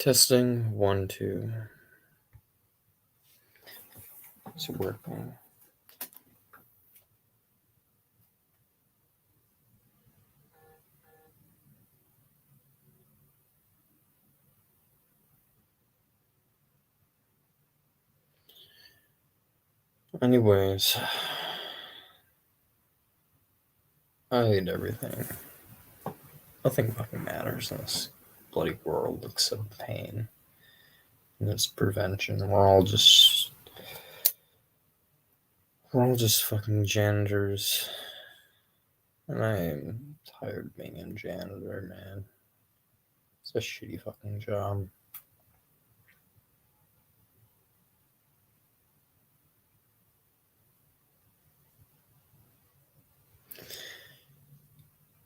Testing 1, 2. It's working. Anyways, I hate everything. Nothing fucking matters in this bloody world except pain. And it's prevention. We're all just fucking janitors. And I am tired of being a janitor, man. It's a shitty fucking job.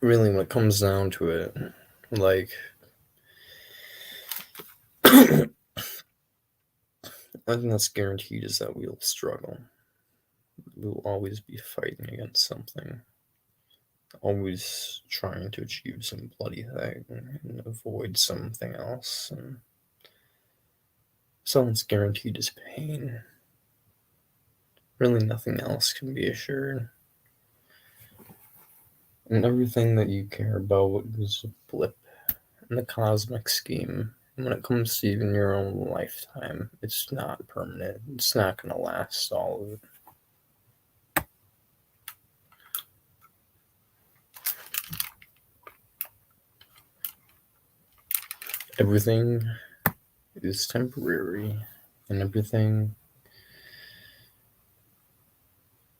Really, when it comes down to it, like, I think that's guaranteed is that we'll struggle. We'll always be fighting against something. Always trying to achieve some bloody thing and avoid something else. And someone's guaranteed is pain. Really, nothing else can be assured. And everything that you care about is a blip in the cosmic scheme. And when it comes to even your own lifetime, it's not permanent. It's not going to last all of it. Everything is temporary, and everything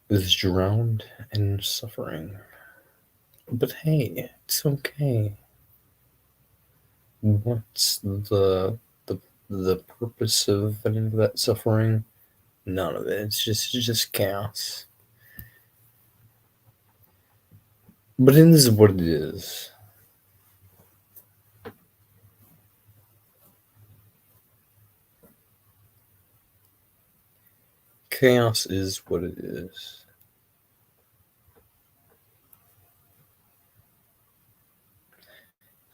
is drowned in suffering. But hey, it's okay. What's the purpose of any of that suffering? None of it. It's just chaos. But it is what it is. Chaos is what it is.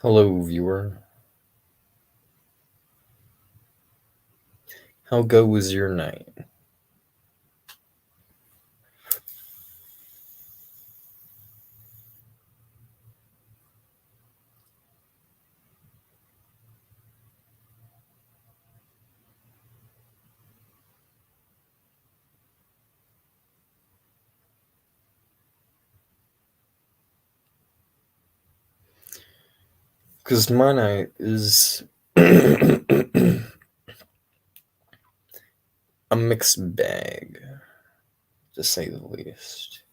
Hello, viewer. How goes your night? Because my night is a mixed bag, to say the least.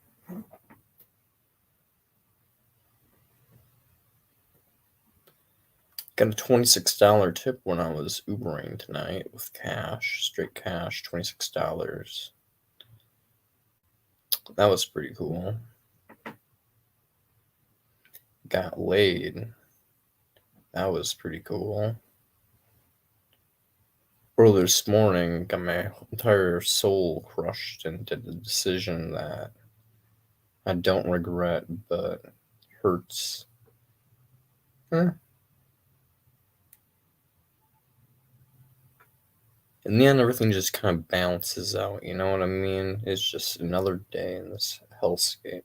Got a $26 tip when I was Ubering tonight with cash, straight cash, $26. That was pretty cool. Got laid. That was pretty cool. Earlier this morning, got my entire soul crushed into the decision that I don't regret, but hurts. In the end, everything just kind of balances out, you know what I mean? It's just another day in this hellscape.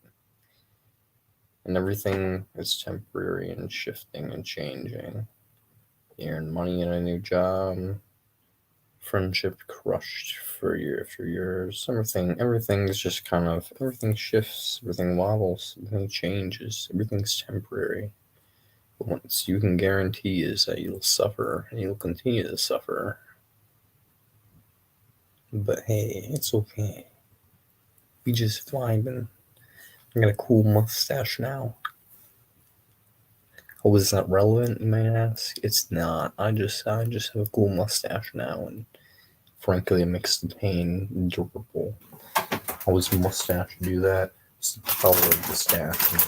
And everything is temporary and shifting and changing. You earn money in a new job, friendship crushed for year after years. Everything's just kind of, everything shifts, everything wobbles, everything changes, everything's temporary. But what you can guarantee is that you'll suffer, and you'll continue to suffer. But hey, it's okay. We just vibing. I got a cool mustache now. Oh, is that relevant, you may ask? It's not. I just have a cool mustache now, and frankly, it makes the pain durable. How does a mustache do that? It's the power of the stash, man.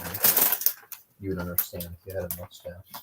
You would understand if you had a mustache.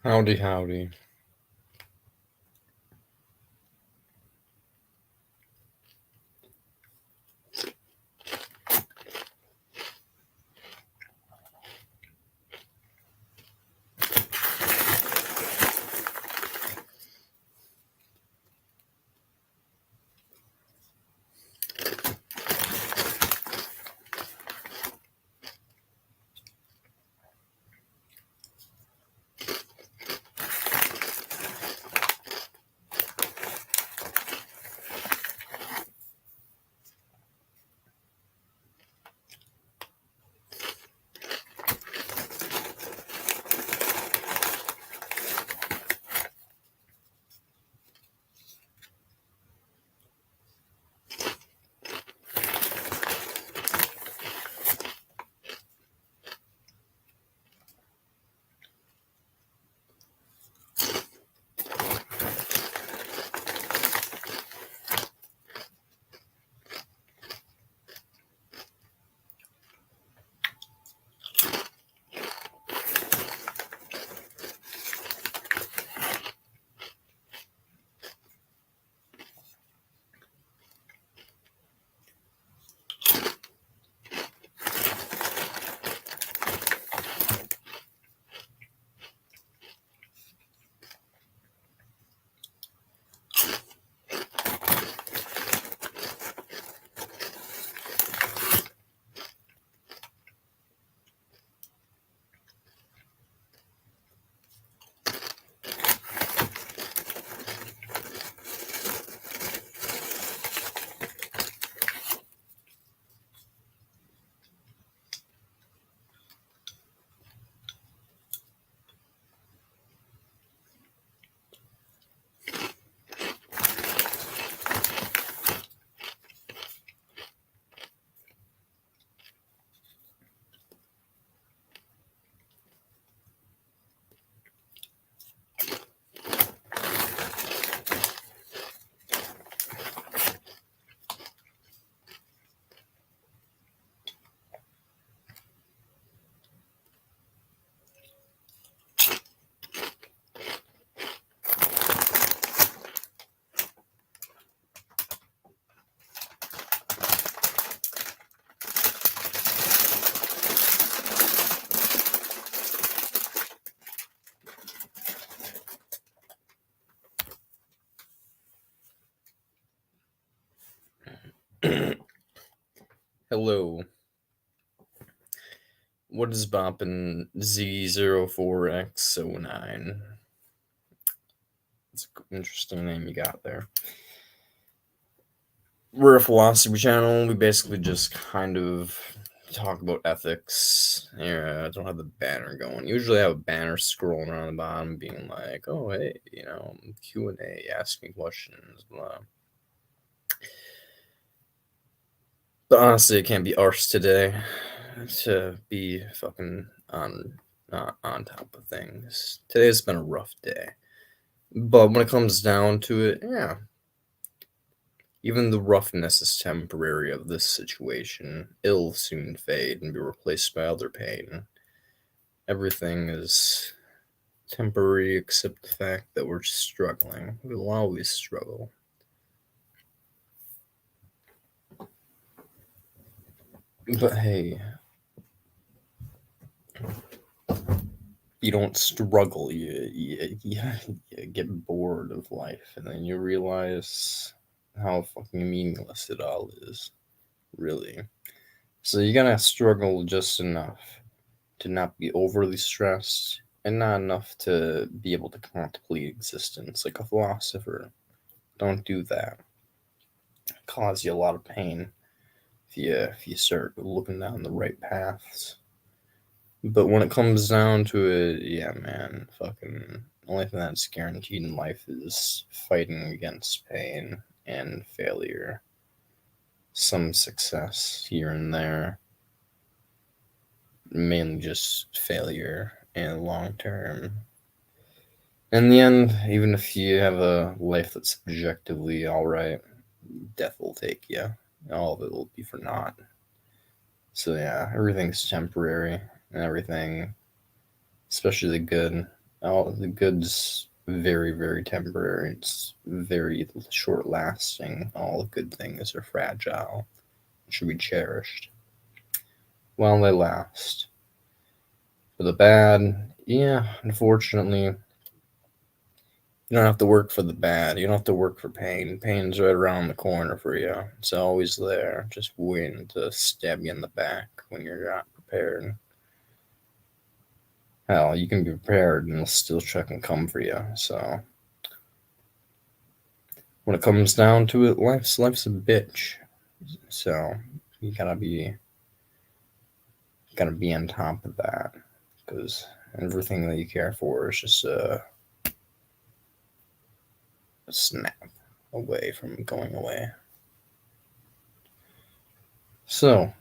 Howdy, howdy. Hello. What is boppin' Z04X09? It's an interesting name you got there. We're a philosophy channel. We basically just kind of talk about ethics. Yeah, I don't have the banner going. Usually I have a banner scrolling around the bottom being like, oh, hey, Q&A, ask me questions, blah. But honestly, it can't be arsed today to be fucking not on top of things. Today's been a rough day. But when it comes down to it, yeah. Even the roughness is temporary of this situation. It'll soon fade and be replaced by other pain. Everything is temporary except the fact that we're struggling. We'll always struggle. But hey, you don't struggle. You get bored of life, and then you realize how fucking meaningless it all is. Really. So you're gonna struggle just enough to not be overly stressed, and not enough to be able to contemplate existence like a philosopher. Don't do that. It'll cause you a lot of pain if you start looking down the right paths. But when it comes down to it, yeah, man, fucking the only thing that's guaranteed in life is fighting against pain and failure. Some success here and there, mainly just failure and long term. In the end, even if you have a life that's objectively alright, death will take you. All of it will be for naught. So yeah, everything's temporary, and everything, especially the good, All the good's very, very temporary. It's very short lasting. All good things are fragile, should be cherished while they last. For the bad, yeah, unfortunately, you don't have to work for the bad. You don't have to work for pain. Pain's right around the corner for you. It's always there, just waiting to stab you in the back when you're not prepared. Hell, you can be prepared and it'll still try and come for you. So when it comes down to it, life's a bitch. So you gotta be on top of that because everything that you care for is just a snap away from going away. So,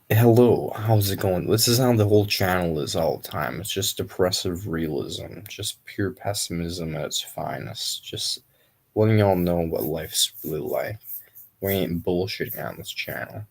hello, how's it going? This is how the whole channel is all the time. It's just depressive realism, just pure pessimism at its finest. Just letting y'all know what life's really like. We ain't bullshitting on this channel.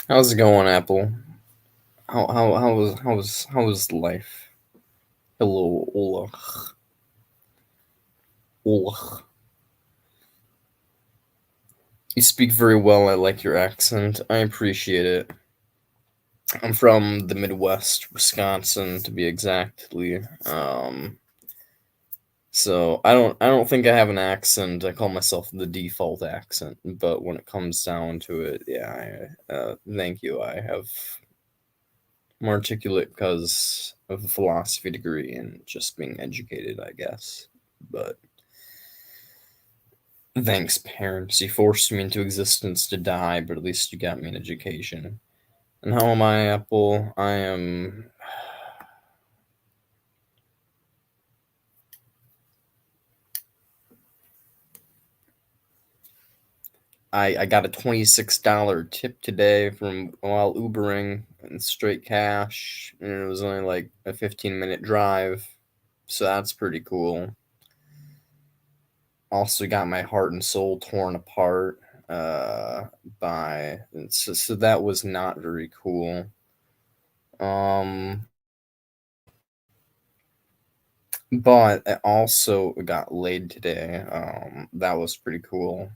How's it going, Apple? How was life? Hello, Olach. Olach. You speak very well. I like your accent. I appreciate it. I'm from the Midwest, Wisconsin, to be exactly. So I don't think I have an accent. I call myself the default accent, but when it comes down to it, yeah. Thank you. I have more articulate because of a philosophy degree and just being educated, I guess. But thanks, parents. You forced me into existence to die, but at least you got me an education. And how am I, Apple? I am. I got a $26 tip today from while Ubering in straight cash, and it was only like a 15-minute drive, so that's pretty cool. Also got my heart and soul torn apart by so that was not very cool. Um, but I also got laid today. That was pretty cool.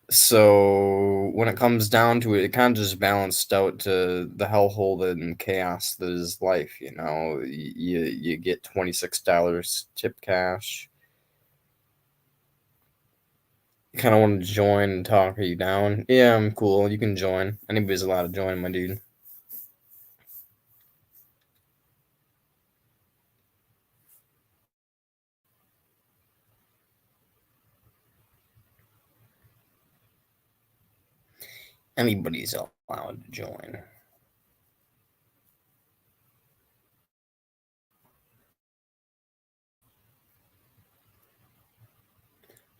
So when it comes down to it, it kind of just balanced out to the hellhole and chaos that is life. You get $26 tip cash. You kind of want to join and talk. Are you down? Yeah, I'm cool. You can join. Anybody's allowed to join, my dude. Anybody's allowed to join.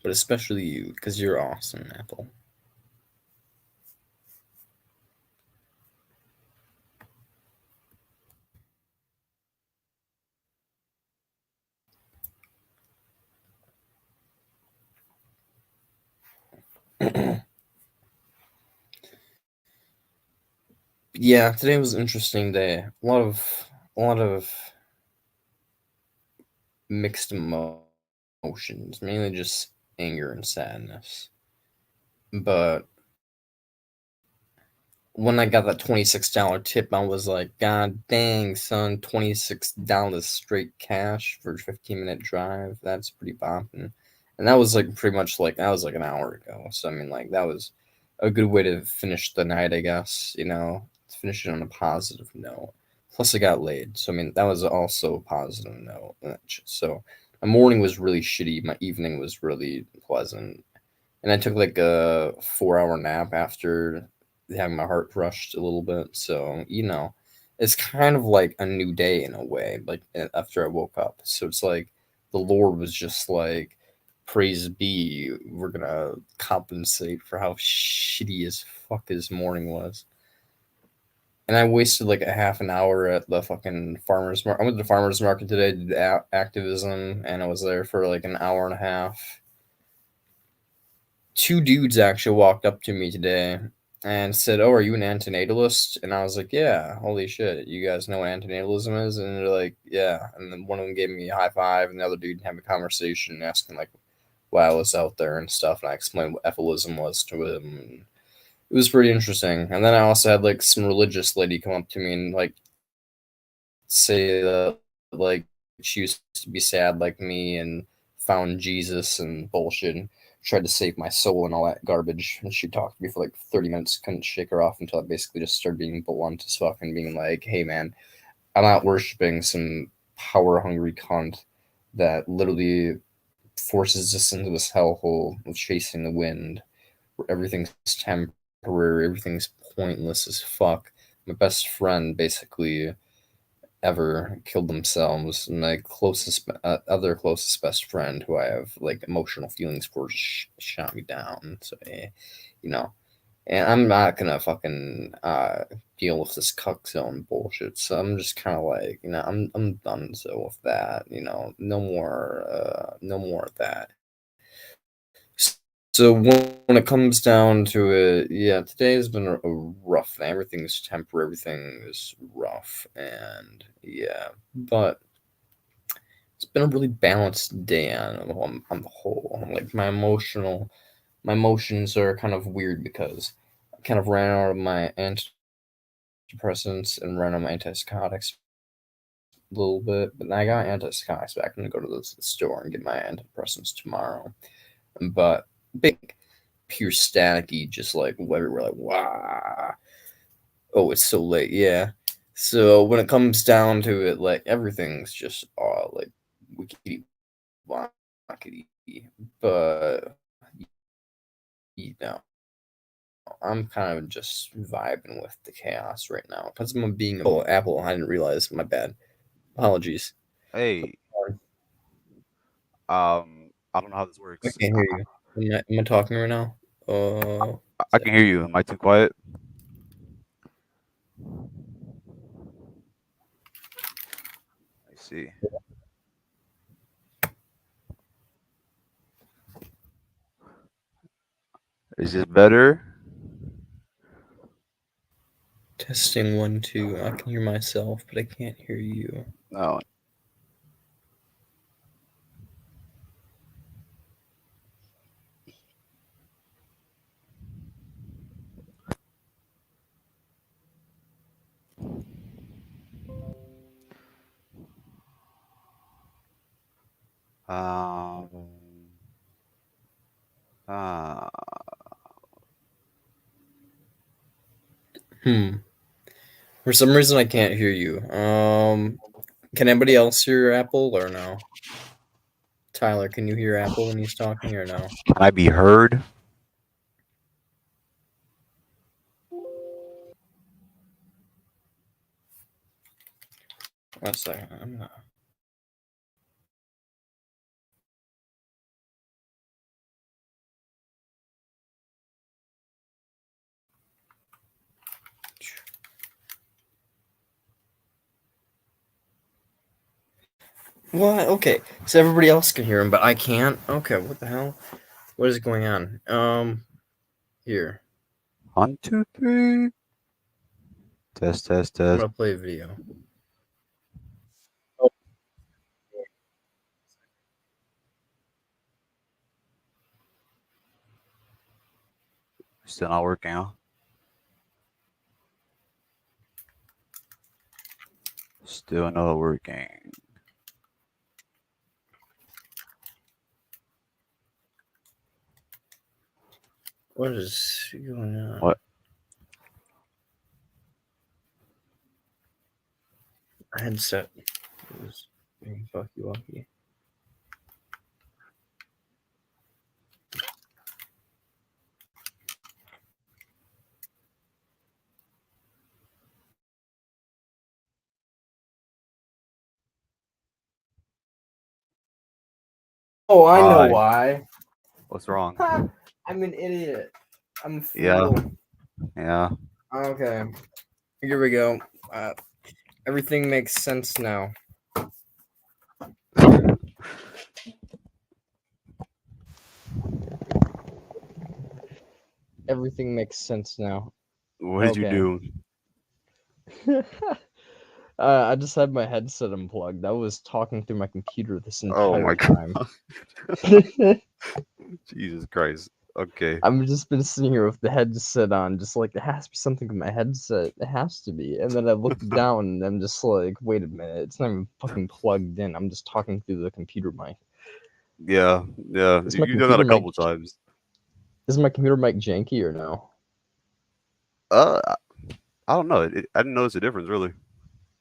But especially you, because you're awesome, Apple. Yeah, today was an interesting day. A lot of mixed emotions, mainly just anger and sadness. But when I got that $26 tip, I was like, God dang, son, $26 straight cash for a 15-minute drive. That's pretty bopping. And that was like pretty much like that was like an hour ago. So I mean, like that was a good way to finish the night, I guess. To finish it on a positive note. Plus, I got laid, so I mean that was also a positive note. So my morning was really shitty. My evening was really pleasant, and I took like a 4 hour nap after having my heart crushed a little bit. So it's kind of like a new day in a way. Like after I woke up, so it's like the Lord was just like, "Praise be, we're gonna compensate for how shitty as fuck his morning was." And I wasted like a half an hour at the fucking farmers market. I went to the farmers market today, did activism, and I was there for like an hour and a half. Two dudes actually walked up to me today and said, "Oh, are you an antinatalist?" And I was like, "Yeah, holy shit, you guys know what antinatalism is?" And they're like, "Yeah." And then one of them gave me a high five, and the other dude had a conversation asking like why I was out there and stuff. And I explained what efilism was to him. And it was pretty interesting. And then I also had like some religious lady come up to me and like say that like she used to be sad like me and found Jesus and bullshit and tried to save my soul and all that garbage. And she talked to me for like 30 minutes, couldn't shake her off until I basically just started being blunt as fuck and being like, hey man, I'm not worshiping some power hungry cunt that literally forces us into this hellhole of chasing the wind where everything's temporary, everything's pointless as fuck. My best friend basically ever killed themselves. My closest, other closest best friend, who I have like emotional feelings for, shot me down. So, you know, and I'm not gonna fucking deal with this cuck zone bullshit. So I'm just kind of like, I'm done so with that. No more of that. So when it comes down to it, yeah, today has been a rough day. Everything's temporary. Everything is rough, and yeah, but it's been a really balanced day on the whole. Like my emotions are kind of weird because I kind of ran out of my antidepressants and ran out of my antipsychotics a little bit, but I got antipsychotics back. I'm gonna go to the store and get my antidepressants tomorrow. But big, pure staticky, just like everywhere, like wow. Oh, it's so late. Yeah. So when it comes down to it, like everything's just like wickety wackety. But you know, I'm kind of just vibing with the chaos right now because I'm being Apple. I didn't realize. My bad. Apologies. Hey, I don't know how this I works. can't hear you. Am I talking right now? I can hear you. Am I too quiet? I see. Is this better? Testing one, two. I can hear myself, but I can't hear you. No. Um. Uh, Hmm. For some reason, I can't hear you. Can anybody else hear Apple or no? Tyler, can you hear Apple when he's talking or no? can I be heard? One second. I'm not. What? Okay. So everybody else can hear him, but I can't? Okay, what the hell? What is going on? Here. 1, 2, 3. Test, test, I'm test. gonna play a video. Oh, Still not working, huh? Still not working. What is going on? What? Headset is being fucky wucky. Oh, I know Hi. why. What's wrong? I'm an idiot. I'm a Yeah. fool. Yeah. Okay, here we go. Everything makes sense now. Everything makes sense now. What did you Okay. do? I just had my headset unplugged. I was talking through my computer this Oh entire my time. god. Jesus Christ. Okay. I've just been sitting here with the headset on, just like there has to be something with my headset. It has to be. And then I looked down and I'm just like, wait a minute, it's not even fucking plugged in. I'm just talking through the computer mic. Yeah. Yeah. Is my You've done that computer a mic couple times. is my computer mic janky or no? I I don't know. I didn't notice a difference really.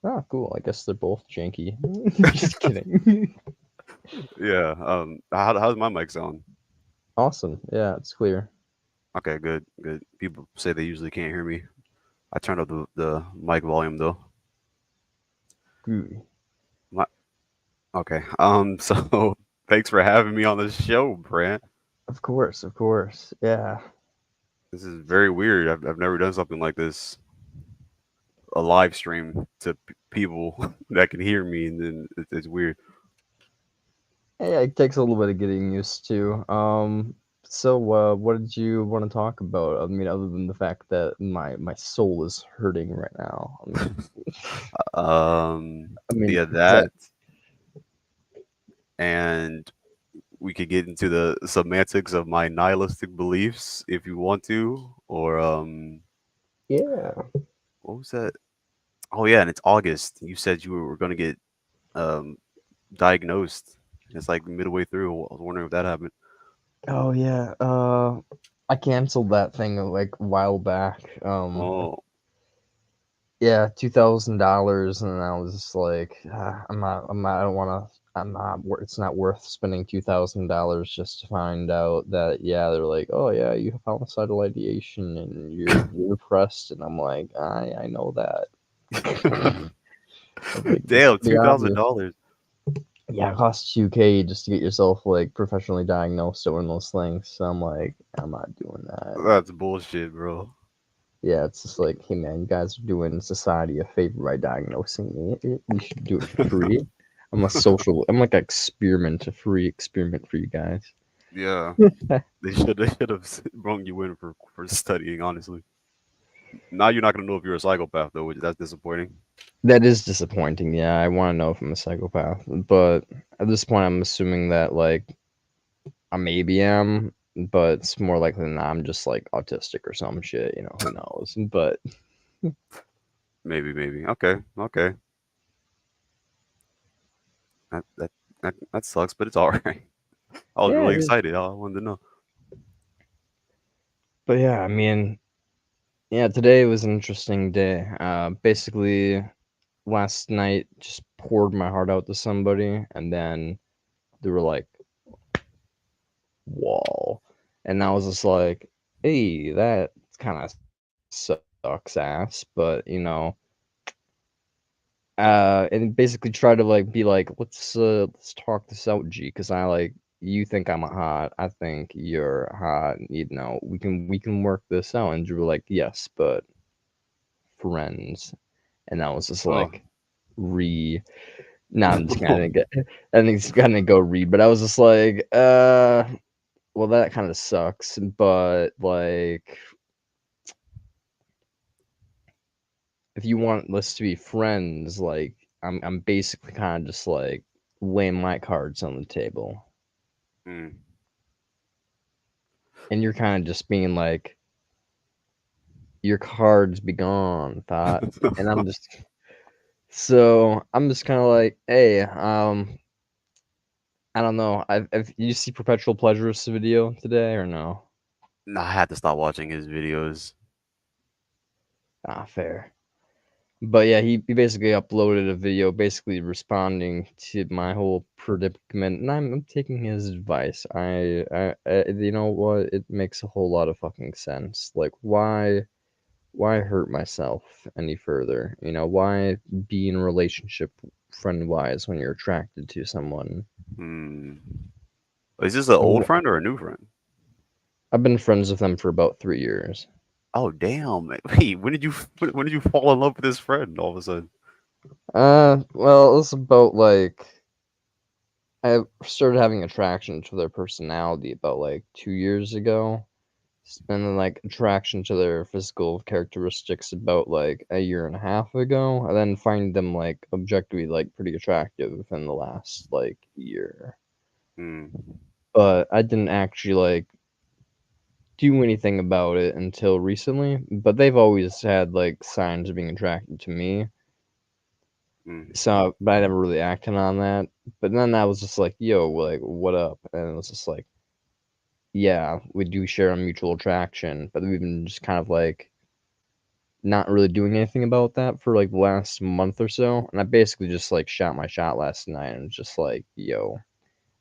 Oh, cool. I guess they're both janky. Just kidding. Yeah. How's my mic sound? Awesome. Yeah, it's clear. Okay, good, good. People say they usually can't hear me. I turned up the mic volume though. Groovy. My, okay. So thanks for having me on the show, Brant. Of course, of course. Yeah. This is very weird. I've never done something like this. A live stream to people that can hear me, and then it's weird. Yeah, it takes a little bit of getting used to. So what did you want to talk about? I mean, other than the fact that my soul is hurting right now. I mean, Yeah, is that that, and we could get into the semantics of my nihilistic beliefs if you want to, or yeah. what was that? Oh yeah, and it's August. You said you were going to get um diagnosed. It's like midway through. I was wondering if that happened. Oh yeah. I canceled that thing like a while back. Oh, Yeah, $2,000, and I was just like, I don't want to. It's not worth spending $2,000 just to find out that yeah, they're like, oh yeah, you have homicidal ideation and you're depressed, and I'm like, I know that. I'm like, it's damn, pretty obvious. $2,000. Yeah, it costs 2K just to get yourself like professionally diagnosed or one of those things. So I'm like, I'm not doing that. That's bullshit, bro. Yeah, it's just like, hey man, you guys are doing society a favor by diagnosing me. You should do it for free. I'm like an experiment, a free experiment for you guys. Yeah, they should have brung you in for studying. Honestly, now you're not gonna know if you're a psychopath though, which that's disappointing. That is disappointing. Yeah, I want to know if I'm a psychopath, but at this point, I'm assuming that like I maybe am, but it's more likely than not I'm just like autistic or some shit. You know, who knows? But Maybe, maybe. Okay, okay. That that that sucks, but it's all right. I was yeah, really it is. excited. I wanted to know. But yeah, I mean, yeah, today was an interesting day. Basically, last night just poured my heart out to somebody, and then they were like, wall. And I was just like, hey, that kind of sucks ass. But, and basically try to like be like, let's talk this out, G, because I like, you think I'm hot, I think you're hot, we can work this out. And you were like, yes, but friends. And I was just Oh, like, re No, I'm just kind of get. I think it's gonna go read, but I was just like, well, that kind of sucks. But like, if you want us to be friends, like, I'm basically kind of just like laying my cards on the table, mm. and you're kind of just being like, your cards be gone, thought, and I'm just So I'm just kind of like, hey, I don't know. You see Perpetual Pleasures video today or no? Nah, I had to stop watching his videos. Ah, fair. But yeah, he basically uploaded a video basically responding to my whole predicament, and I'm taking his advice. You know what? It makes a whole lot of fucking sense. Like, why hurt myself any further? You know, why be in a relationship friend wise when you're attracted to someone? Hmm. Is this an old I've, friend or a new friend? I've been friends with them for about 3 years. Oh damn! Wait, when did you fall in love with this friend all of a sudden? Well, it's about like I started having attraction to their personality about like 2 years ago. And then like attraction to their physical characteristics about like a year and a half ago. And then find them like objectively like pretty attractive in the last like year. Hmm. But I didn't actually like do anything about it until recently. But they've always had like signs of being attracted to me. Hmm. So, but I never really acted on that. But then I was just like, yo, like, what up? And it was just like, yeah, we do share a mutual attraction, but we've been just kind of like not really doing anything about that for like the last month or so. And I basically just like shot my shot last night and was just like, yo,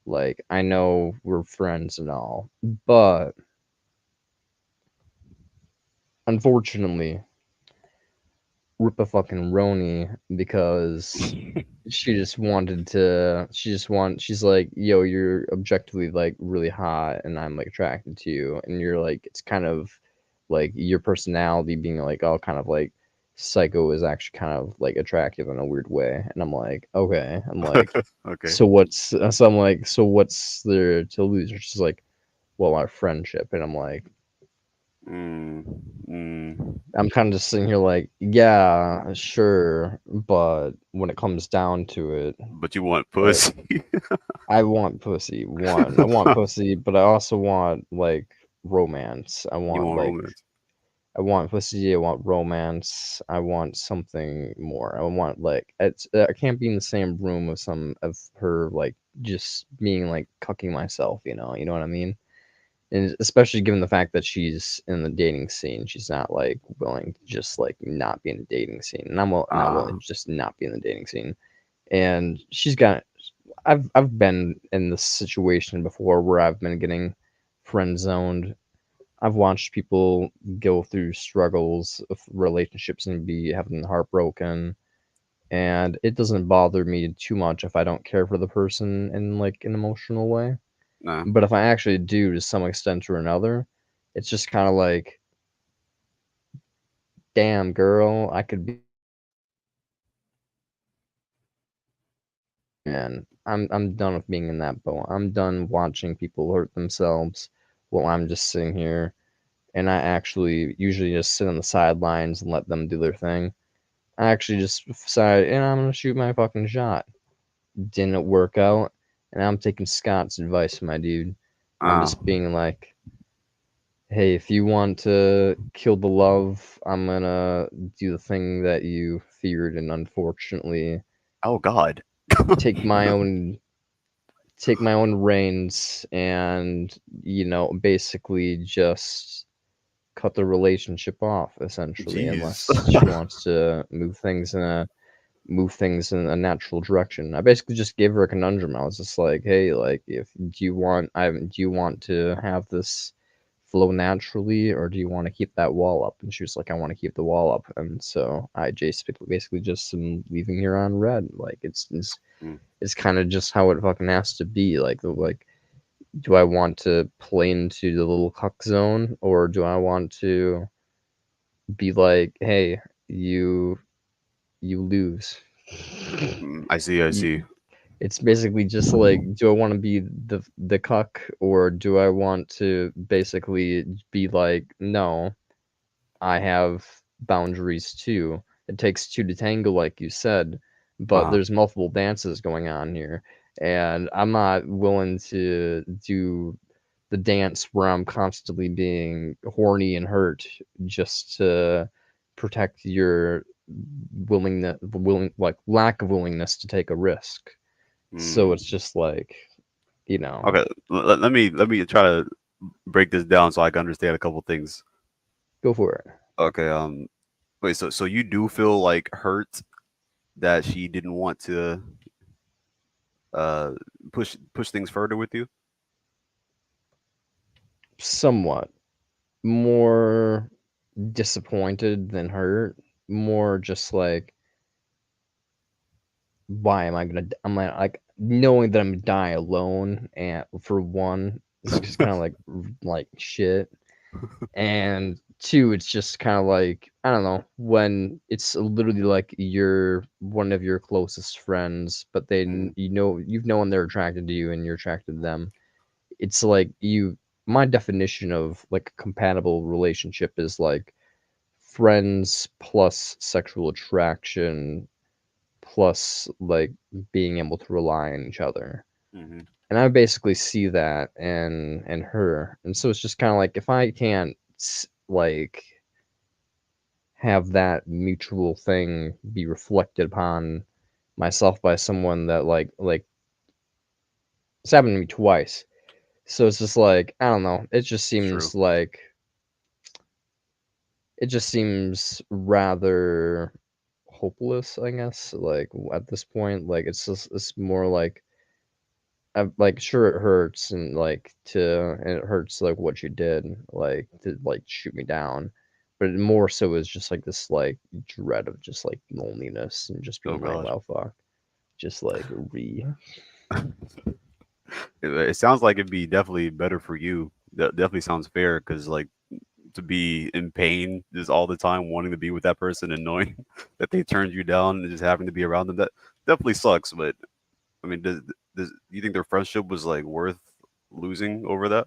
like, I know we're friends and all, but unfortunately, rip a fucking Roni because she's like, yo, you're objectively like really hot and I'm like attracted to you, and you're like, it's kind of like your personality being like all kind of like psycho is actually kind of like attractive in a weird way. And I'm like, okay. I'm like, Okay. so what's there to lose? She's like, well, our friendship. And I'm like, Hmm. Hmm. I'm kind of just sitting here like, yeah, sure, but when it comes down to it, But you want like, pussy? I want pussy. One, I want pussy, but I also want like romance. You want romance? I want pussy. I want romance. I want something more. I want like I can't be in the same room with some of her like just being like cucking myself. You know what I mean? And especially given the fact that she's in the dating scene, she's not like willing to just like not be in the dating scene, and I'm not Ah. willing to just not be in the dating scene. And she's got, I've been in this situation before where I've been getting friend zoned. I've watched people go through struggles of relationships and be having heartbroken, and it doesn't bother me too much if I don't care for the person in like an emotional way. Nah. But if I actually do to some extent or another, it's just kind of like, damn girl, I could be, man. I'm done with being in that boat. I'm done watching people hurt themselves while I'm just sitting here, and I actually usually just sit on the sidelines and let them do their thing. I actually just decided, and I'm gonna shoot my fucking shot. Didn't work out, and I'm taking Scott's advice, my dude. And I'm Ah. just being like, hey, if you want to kill the love, I'm gonna do the thing that you feared, and unfortunately, Oh God. take my own take my own reins, and basically just cut the relationship off, essentially, Jeez. unless she wants to move things in a natural direction. I basically just gave her a conundrum. I was just like, hey, like, if do you want to have this flow naturally, or do you want to keep that wall up? And she was like, I want to keep the wall up. And so I just basically just am leaving her on red. Like, Mm. it's kind of just how it fucking has to be. Like, do I want to play into the little cuck zone, or do I want to be like, hey, you you lose. I see. I You, see. it's basically just like, do I want to be the cuck, or do I want to basically be like, no, I have boundaries too. It takes two to tango, like you said, but Uh-huh. there's multiple dances going on here, and I'm not willing to do the dance where I'm constantly being horny and hurt just to protect your like lack of willingness to take a risk. So Mm. it's just like, you know, Okay, let me try to break this down so I can understand a couple things. go for it. Okay, wait, so you do feel like hurt that she didn't want to uh push things further with you? Somewhat more disappointed than hurt. More just like, why am I gonna? I'm like knowing that I'm gonna die alone, and for one, it's just kind of like shit. And two, it's just kind of like, I don't know, when it's literally like you're one of your closest friends, but Mm, you've known they're attracted to you and you're attracted to them. It's like my definition of like a compatible relationship is like friends plus sexual attraction plus like being able to rely on each other. hmm. And I basically see that in her. And so it's just kind of like, if I can't like have that mutual thing be reflected upon myself by someone that it's happened to me twice. So it's just like, I don't know, True. it just seems rather hopeless, I guess, like at this point. Like it's more like, like, sure, it hurts, and it hurts like what you did, like to like shoot me down, but it more so is just like this like dread of just like loneliness and just Oh being like, gosh. well, fuck, just like It sounds like it'd be definitely better for you. That definitely sounds fair because like to be in pain just all the time, wanting to be with that person and knowing that they turned you down and just having to be around them, that definitely sucks. But I mean, does do you think their friendship was like worth losing over that?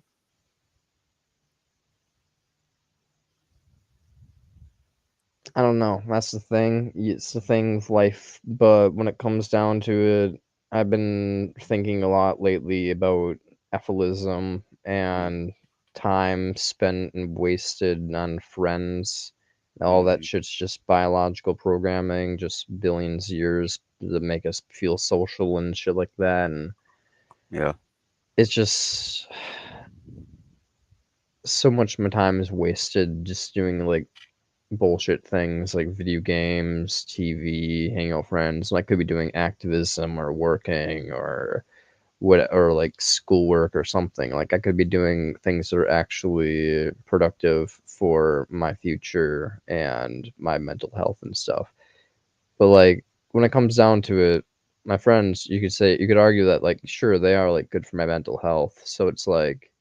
I don't know. That's the thing. It's the thing with life. But when it comes down to it, I've been thinking a lot lately about ephilism and time spent and wasted on friends. All that Mm-hmm. shit's just biological programming, just billions of years that make us feel social and shit like that. And Yeah. it's just so much of my time is wasted just doing like bullshit things like video games, TV, hanging out with friends. And I could be doing activism or working or or like schoolwork or something. Like I could be doing things that are actually productive for my future and my mental health and stuff. But like when it comes down to it, my friends, you could argue that like sure they are like good for my mental health. So it's like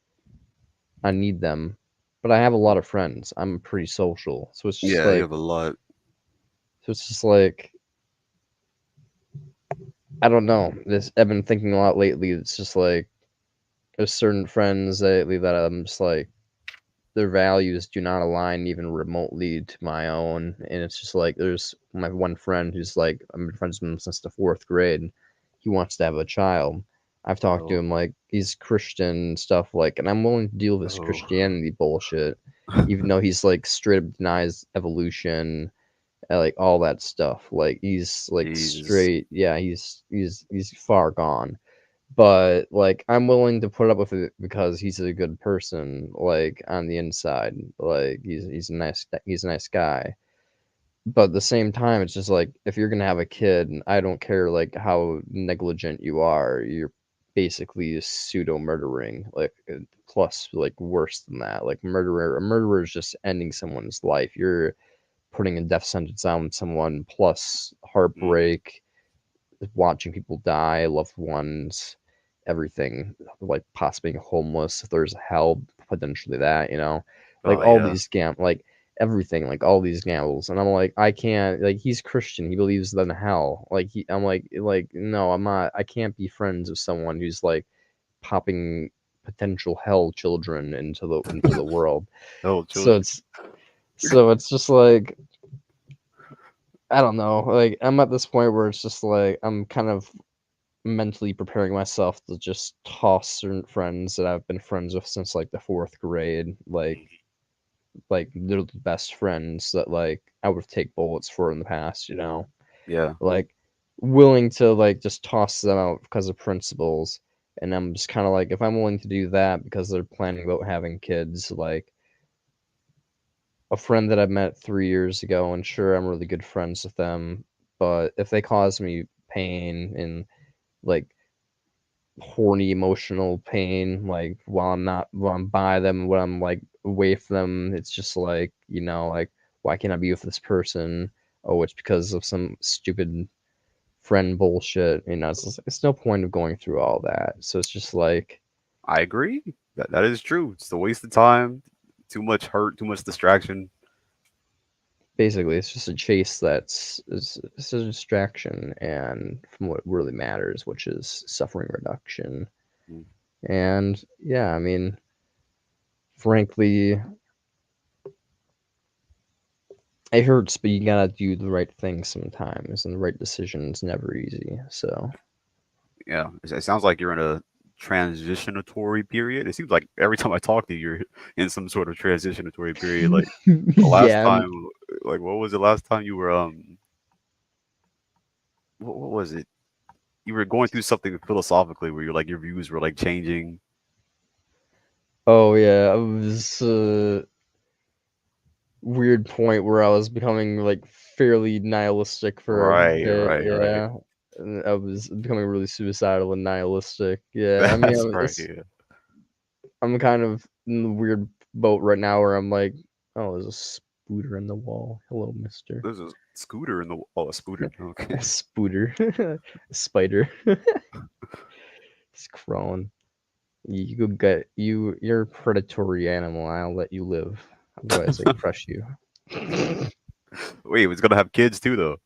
I need them. But I have a lot of friends. I'm pretty social. Yeah, you have a lot. So it's just like, I don't know. This I've been thinking a lot lately. It's just like there's certain friends lately that I'm just like their values do not align even remotely to my own, and it's just like there's my one friend who's like I've been friends with him since the fourth grade. He wants to have a child. I've talked to Oh, him like he's Christian and stuff like, and I'm willing to deal with this oh, Christianity bullshit, even though he's like straight up denies evolution, like all that stuff. Like he's like Jesus. straight, yeah, he's far gone. But like I'm willing to put up with it because he's a good person, like on the inside. Like he's a nice guy. But at the same time, it's just like if you're gonna have a kid, and I don't care like how negligent you are, you're basically pseudo murdering, like plus like worse than that. Like a murderer is just ending someone's life. You're putting a death sentence on someone plus Mm. heartbreak, watching people die, loved ones, everything, like possibly being homeless. If there's hell, potentially that, like Oh all yeah. these like everything, like all these gambles. And I'm like, I can't, like, he's Christian. He believes in hell. I'm like, no, I'm not, I can't be friends with someone who's like popping potential hell children into the world. Oh, So children. it's just like, I don't know. Like I'm at this point where it's just like I'm kind of mentally preparing myself to just toss certain friends that I've been friends with since like the fourth grade. Like like they're the best friends that like I would take bullets for in the past, Yeah. like willing to like just toss them out because of principles. And I'm just kind of like, if I'm willing to do that because they're planning about having kids, like a friend that I met 3 years ago, and sure, I'm really good friends with them, but if they cause me pain and like horny emotional pain, like while I'm by them, when I'm like away from them, it's just like, like why can't I be with this person? Oh, it's because of some stupid friend bullshit. It's no point of going through all that. So it's just like I agree. That is true. It's a waste of time, too much hurt, too much distraction. basically it's just a chase it's a distraction and from what really matters, which is suffering reduction. Mm. And yeah, I mean, frankly, it hurts, but you gotta do the right thing sometimes, and the right decision is never easy. So Yeah, it sounds like you're in a transitionatory period. It seems like every time I talk to you, you're in some sort of transitionatory period. Like the last yeah, time, like what was the last time you were what was it? You were going through something philosophically where you're like your views were like changing. oh yeah, I was weird point where I was becoming like fairly nihilistic for a Right, bit. right, right. Yeah, and I was becoming really suicidal and nihilistic. Yeah, I mean, That's right. Yeah. I'm kind of in the weird boat right now where I'm like, oh, there's a spooter in the wall. Hello, Mister. There's a scooter in the a scooter. Okay. A spooter, a spider. It's crawling. You go get you. You're a predatory animal. I'll let you live. Otherwise, I crush you. Wait, it's gonna have kids too, though.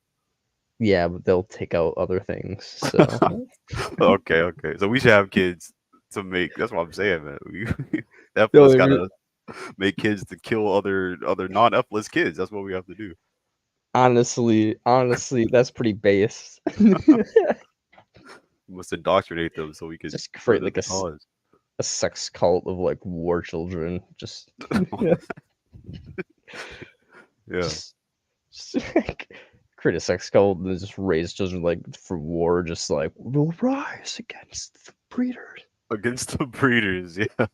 Yeah, but they'll take out other things. So Okay, okay. So we should have kids to make. That's what I'm saying, man. We, no, Netflix gotta make kids to kill other non-F-less kids. That's what we have to do. honestly, that's pretty base. We must indoctrinate them so we could Just create further like the cause. a sex cult of like war children. Yeah, Just, just like, create a sex cult and then just raise children like for war. Just like we'll rise against the breeders. against the breeders. Yeah.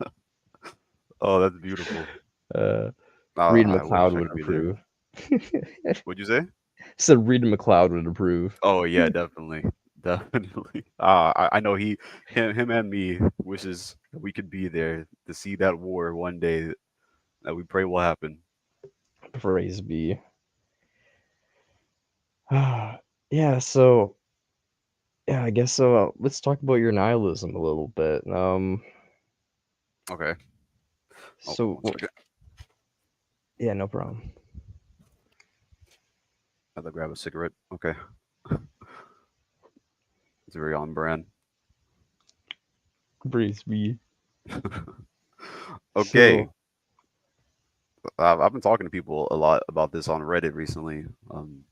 Oh, that's beautiful. Uh, Reed I wish McLeod I would could be there. approve. What'd you say? Said Reed McLeod would approve. Oh yeah, definitely, definitely. I know him and me wishes that we could be there to see that war one day that we pray will happen. Praise be. Yeah, so yeah, I guess so. Let's talk about your nihilism a little bit. Okay. Oh, So one second. yeah, no problem. I have to grab a cigarette. Okay, it's very on brand. Praise be. Okay, So I've been talking to people a lot about this on Reddit recently. I'm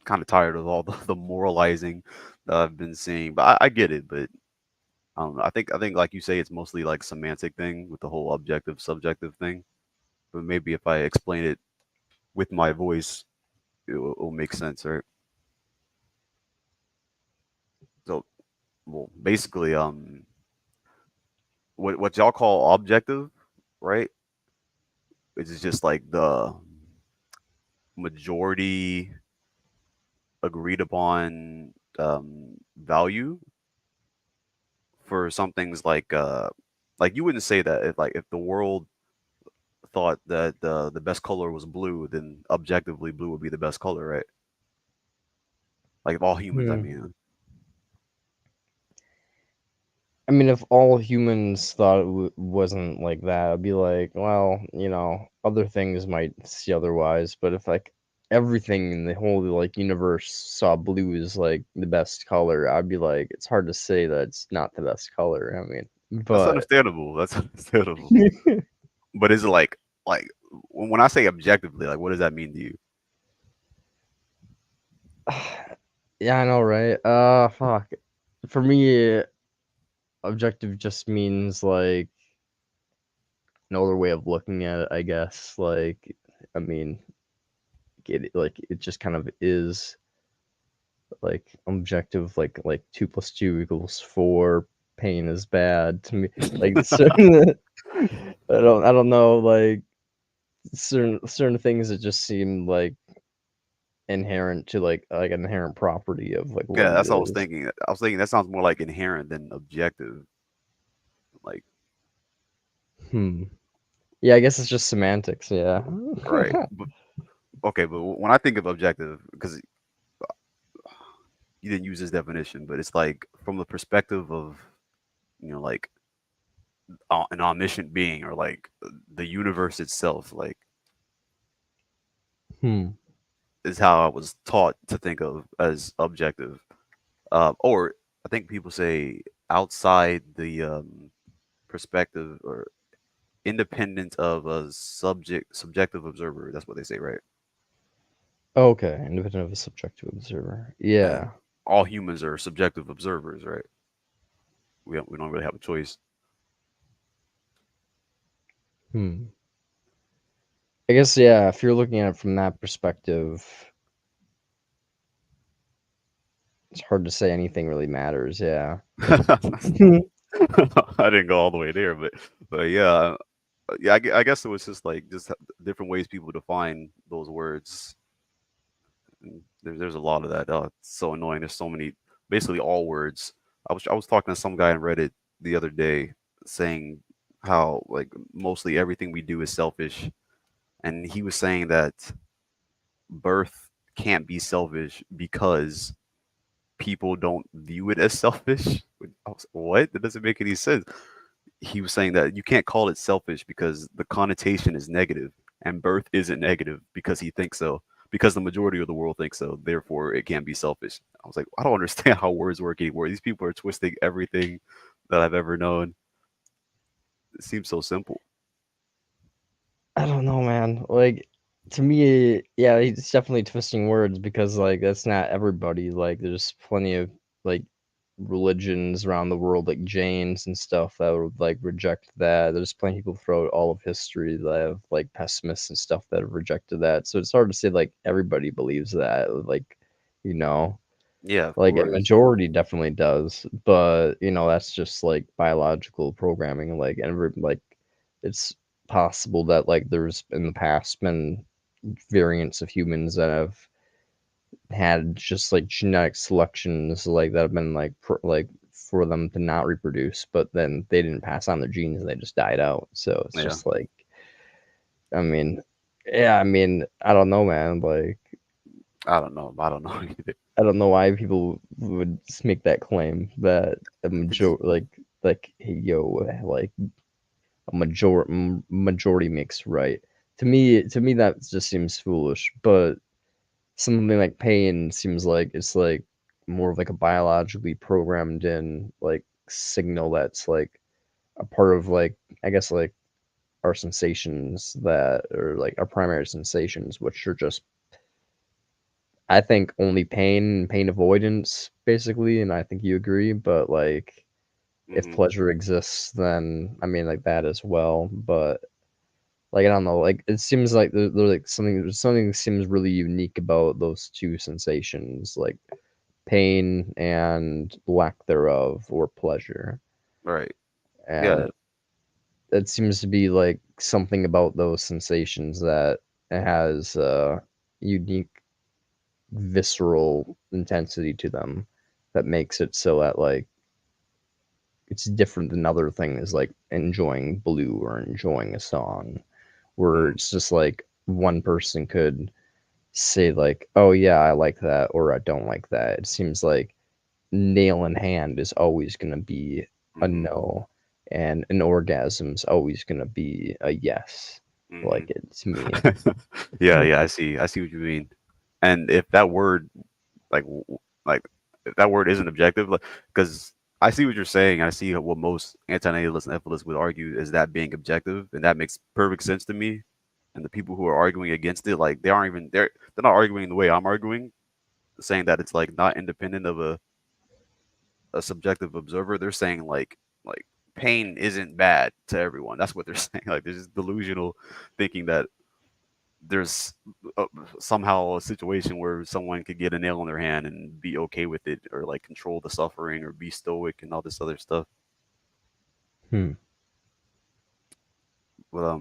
kind of tired of all the moralizing that I've been seeing, but I get it. But I don't know. I think like you say, it's mostly like semantic thing with the whole objective subjective thing. But maybe if I explain it with my voice, it'll make sense, right? So, well, basically, what y'all call objective, right? It's just like the majority agreed upon value for some things like you wouldn't say that if the world thought that the best color was blue, then objectively blue would be the best color, right? Like if all humans, I hmm. mean. I mean, if all humans thought it wasn't like that, I'd be like, well, other things might see otherwise. But if like everything in the whole like universe saw blue as like the best color, I'd be like, it's hard to say that it's not the best color. I mean, That's but understandable. That's understandable. But is it like when I say objectively, like what does that mean to you? yeah, I know, right? Fuck. For me, objective just means like another way of looking at it, I guess. Like, I mean, it just kind of is like objective. Like 2 + 2 = 4. Pain is bad to me. Like certain, I don't know. Like certain things that just seem like inherent to like an inherent property of like what Yeah, it that's what I was is. thinking. I was thinking that sounds more like inherent than objective. Like, Hmm. Yeah, I guess it's just semantics. Yeah. right. But, okay, but when I think of objective, because you didn't use this definition, but it's like from the perspective of, like an omniscient being or like the universe itself, like Hmm. is how I was taught to think of as objective. Or I think people say outside the perspective or independent of a subjective observer. That's what they say, right? Okay, independent of a subjective observer. And Yeah. all humans are subjective observers, right? We don't really have a choice. Hmm. I guess yeah. If you're looking at it from that perspective, it's hard to say anything really matters. Yeah. I didn't go all the way there, but yeah, yeah. I guess it was just like just different ways people define those words. And there's a lot of that. Oh, it's so annoying. There's so many, basically all words. I was talking to some guy on Reddit the other day, saying how like mostly everything we do is selfish, and he was saying that birth can't be selfish because people don't view it as selfish. I was, what? That doesn't make any sense. He was saying that you can't call it selfish because the connotation is negative, and birth isn't negative because he thinks so. Because the majority of the world thinks so, therefore it can't be selfish. I was like, I don't understand how words work anymore. These people are twisting everything that I've ever known. It seems so simple. I don't know, man. Like to me, yeah, he's definitely twisting words because like that's not everybody. Like there's plenty of like religions around the world, like Jains and stuff, that would like reject that. There's plenty of people throughout all of history that have like pessimists and stuff that have rejected that. So it's hard to say like everybody believes that. Like, you know, Yeah, of like a course. majority definitely does, but that's just like biological programming. Like like it's possible that like there's in the past been variants of humans that have had just like genetic selections like that have been like like for them to not reproduce, but then they didn't pass on their genes and they just died out. So it's Yeah, just like, I mean, yeah, I mean, I don't know, man. Like, I don't know. I don't know either. I don't know why people would make that claim that a major It's, like hey, yo, like a majority makes right. To me that just seems foolish. But something like pain seems like it's like more of like a biologically programmed in like signal that's like a part of like, I guess, like our sensations that are like our primary sensations, which are just, I think, only pain and pain avoidance basically, and I think you agree. But like if hmm pleasure exists, then I mean like that as well. But like I don't know, like it seems like there's like something seems really unique about those two sensations, like pain and lack thereof, or pleasure. right. Yeah. And it seems to be like something about those sensations that it has a unique visceral intensity to them that makes it so that like it's different than other things like enjoying blue or enjoying a song, where Mm, it's just like one person could say like, oh yeah, I like that or I don't like that. It seems like nail in hand is always going to be a hmm no, and an orgasm's always going to be a yes, hmm like it to me. Yeah, yeah. I see what you mean. And if that word, like, like, if that word isn't objective, like, because I see what you're saying. I see what most anti-natalists and ethicists would argue is that being objective, and that makes perfect sense to me. And the people who are arguing against it, like, they aren't even they're not arguing the way I'm arguing, saying that it's like not independent of a subjective observer. They're saying like pain isn't bad to everyone. That's what they're saying. Like there's just delusional thinking that there's uh, somehow a situation where someone could get a nail in their hand and be okay with it, or like control the suffering, or be stoic and all this other stuff. Hmm. But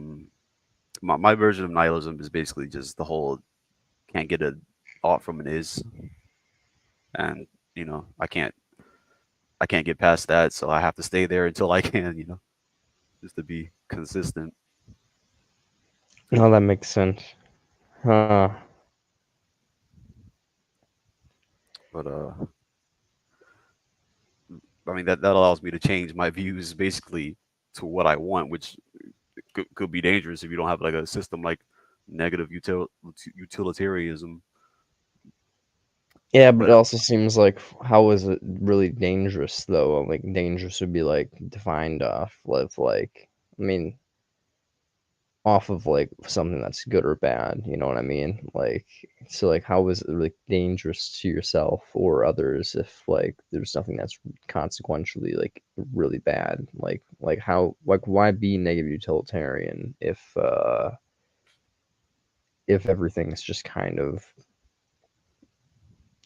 my version of nihilism is basically just the whole can't get a ought from an is, and I can't get past that, so I have to stay there until I can, just to be consistent. No, that makes sense. Huh. But I mean that allows me to change my views basically to what I want, which could be dangerous if you don't have like a system like negative utilitarianism. Yeah, but it But also seems like how is it really dangerous though? Like dangerous would be like defined off of like I mean off of like something that's good or bad, you know what I mean? Like so like how is it really dangerous to yourself or others if like there's nothing that's consequentially like really bad? Like how like why be negative utilitarian if everything is just kind of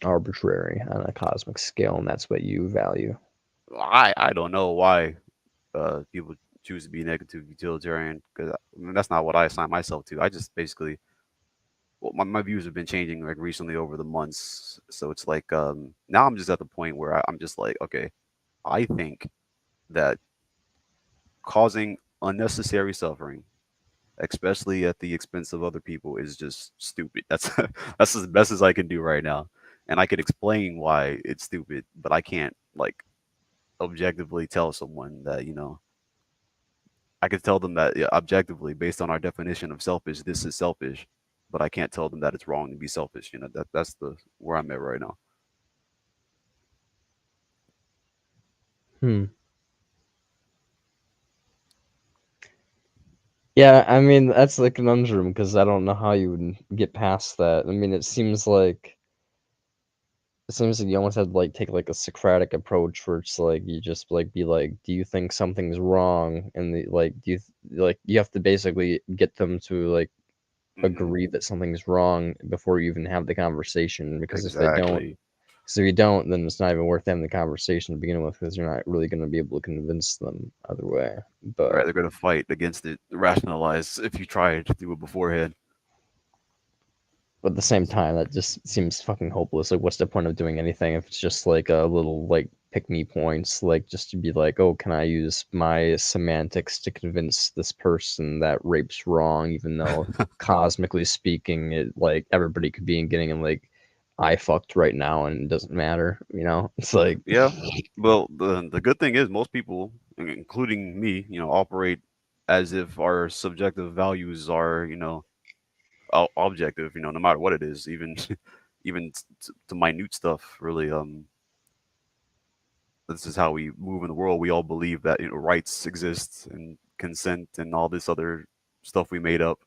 arbitrary on a cosmic scale and that's what you value? I don't know why people choose to be negative utilitarian, because that's not what I assign myself to. I just basically, well, my views have been changing like recently over the months. So it's like now I'm just at the point where I'm just like, okay, I think that causing unnecessary suffering, especially at the expense of other people, is just stupid. That's that's as best as I can do right now. And I could explain why it's stupid, but I can't like objectively tell someone that, I could tell them that, yeah, objectively, based on our definition of selfish, this is selfish, but I can't tell them that it's wrong to be selfish. That's the where I'm at right now. Hmm. Yeah, I mean that's the conundrum because I don't know how you would get past that. I mean, it seems like you almost have to like take like a Socratic approach where it's like you just like be like, do you think something's wrong? And like you have to basically get them to like Hmm. agree that something's wrong before you even have the conversation because if they don't, Exactly. so if you don't, then it's not even worth having the conversation to begin with because you're not really going to be able to convince them other way. Right? But They're gonna fight against it, rationalize if you try to do it beforehand. at the same time, that just seems fucking hopeless. Like, what's the point of doing anything if it's just like a little like pick me points, like just to be like, oh, can I use my semantics to convince this person that rape's wrong, even though cosmically speaking, it like everybody could be getting like I fucked right now and it doesn't matter, you know? It's like, Yeah. Well, the good thing is most people, including me, operate as if our subjective values are, objective. No matter what it is, even even to minute stuff. Really, this is how we move in the world. We all believe that rights exist and consent and all this other stuff we made up,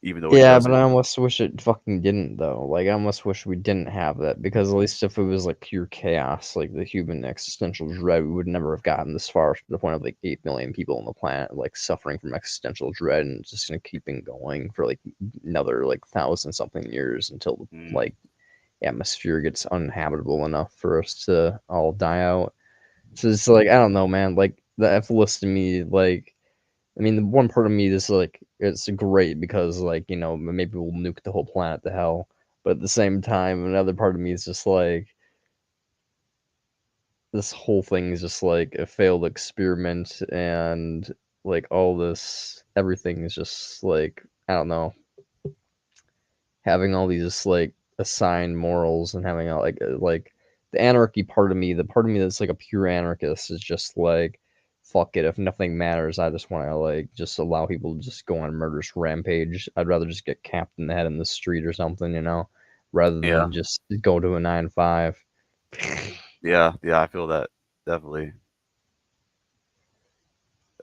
even though it yeah, but I doesn't. almost wish it fucking didn't though. Like I almost wish we didn't have that because at least if it was like pure chaos, like the human existential dread, we would never have gotten this far to the point of like 8 million people on the planet like suffering from existential dread and just gonna keeping going for like another like thousand something years until Mm, like atmosphere gets uninhabitable enough for us to all die out. So it's like I don't know, man. Like the F list to me, like I mean, the one part of me is like, it's great because, like, maybe we'll nuke the whole planet to hell. But at the same time, another part of me is just like, this whole thing is just like a failed experiment, and like all this, everything is just like, I don't know, having all these like assigned morals and having all like the anarchy part of me, the part of me that's like a pure anarchist is just like fuck it if nothing matters. I just want to like just allow people to just go on a murderous rampage. I'd rather just get capped in the head in the street or something, rather yeah, than just go to a 9 to 5. yeah, yeah. I feel that definitely.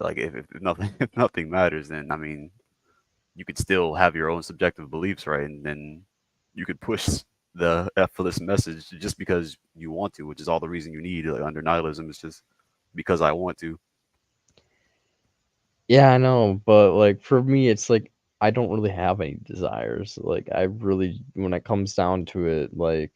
Like if nothing if nothing matters, then I mean, you could still have your own subjective beliefs, right? And then you could push the effortless message just because you want to, which is all the reason you need. Like under nihilism, it's just because I want to. Yeah, I know, but like for me, it's like I don't really have any desires. Like I really, when it comes down to it, like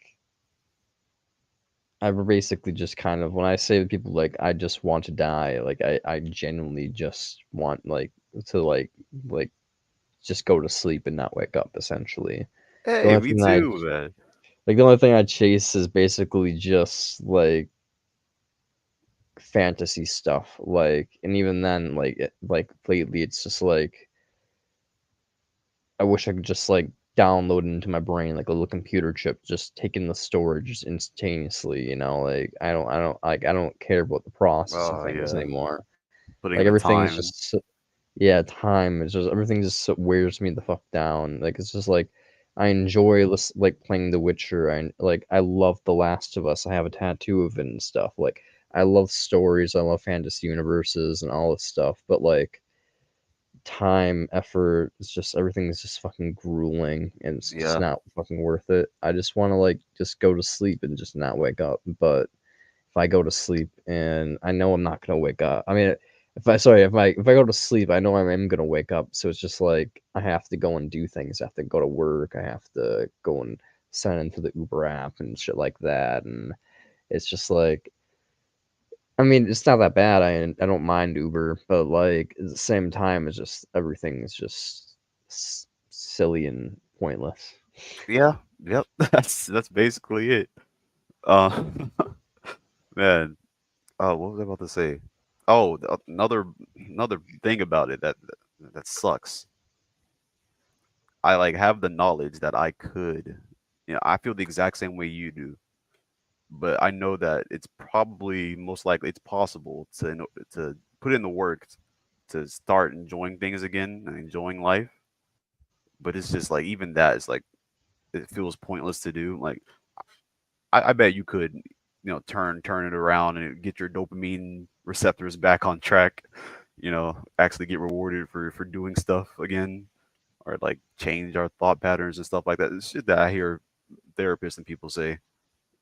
I basically just kind of when I say to people like I just want to die, like I genuinely just want to like just go to sleep and not wake up. Essentially, the Hey, only me thing that I too, man. like the only thing I chase is basically just like fantasy stuff. Like, and even then, like lately, it's just like I wish I could just like download it into my brain like a little computer chip, just taking the storage just instantaneously. Like I don't care about the process of Oh things yeah, anymore. putting Like in the everything is time. just yeah, time is just everything just wears me the fuck down. Like it's just like I enjoy like playing The Witcher. I love The Last of Us. I have a tattoo of it and stuff. Like I love stories. I love fantasy universes and all this stuff. But like time, effort, it's just everything is just fucking grueling and it's just Yeah, not fucking worth it. I just want to like just go to sleep and just not wake up. But if I go to sleep and I know I'm not gonna wake up. I mean, if I go to sleep, I know I am gonna wake up. So it's just like I have to go and do things. I have to go to work. I have to go and sign into the Uber app and shit like that. And it's just like I mean, it's not that bad. I don't mind Uber, but like at the same time, it's just everything is just silly and pointless. yeah, yep. That's basically it. Uh, man. What was I about to say? Oh, another thing about it that sucks. I like have the knowledge that I could. I feel the exact same way you do, but I know that it's probably most likely it's possible to put in the work to start enjoying things again and enjoying life. But it's just like even that is like it feels pointless to do. Like I bet you could, turn it around and get your dopamine receptors back on track. Actually get rewarded for doing stuff again, or like change our thought patterns and stuff like that. It's shit that I hear therapists and people say,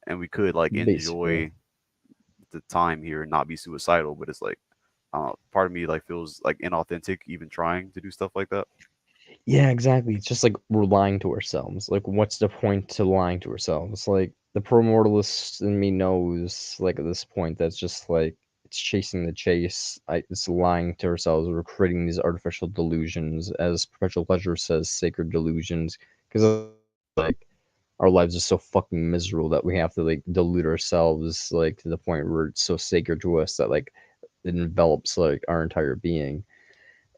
and we could like Basically. enjoy the time here and not be suicidal. But it's like, part of me like feels like inauthentic even trying to do stuff like that. Yeah, exactly. It's just like we're lying to ourselves. Like, what's the point to lying to ourselves? Like, the promortalist in me knows, like, at this point, that's just like it's chasing the chase. It's lying to ourselves. We're creating these artificial delusions, as Perpetual Pleasure says, sacred delusions. Because, like, our lives are so fucking miserable that we have to, like, delude ourselves, like, to the point where it's so sacred to us that, like, it envelops, like, our entire being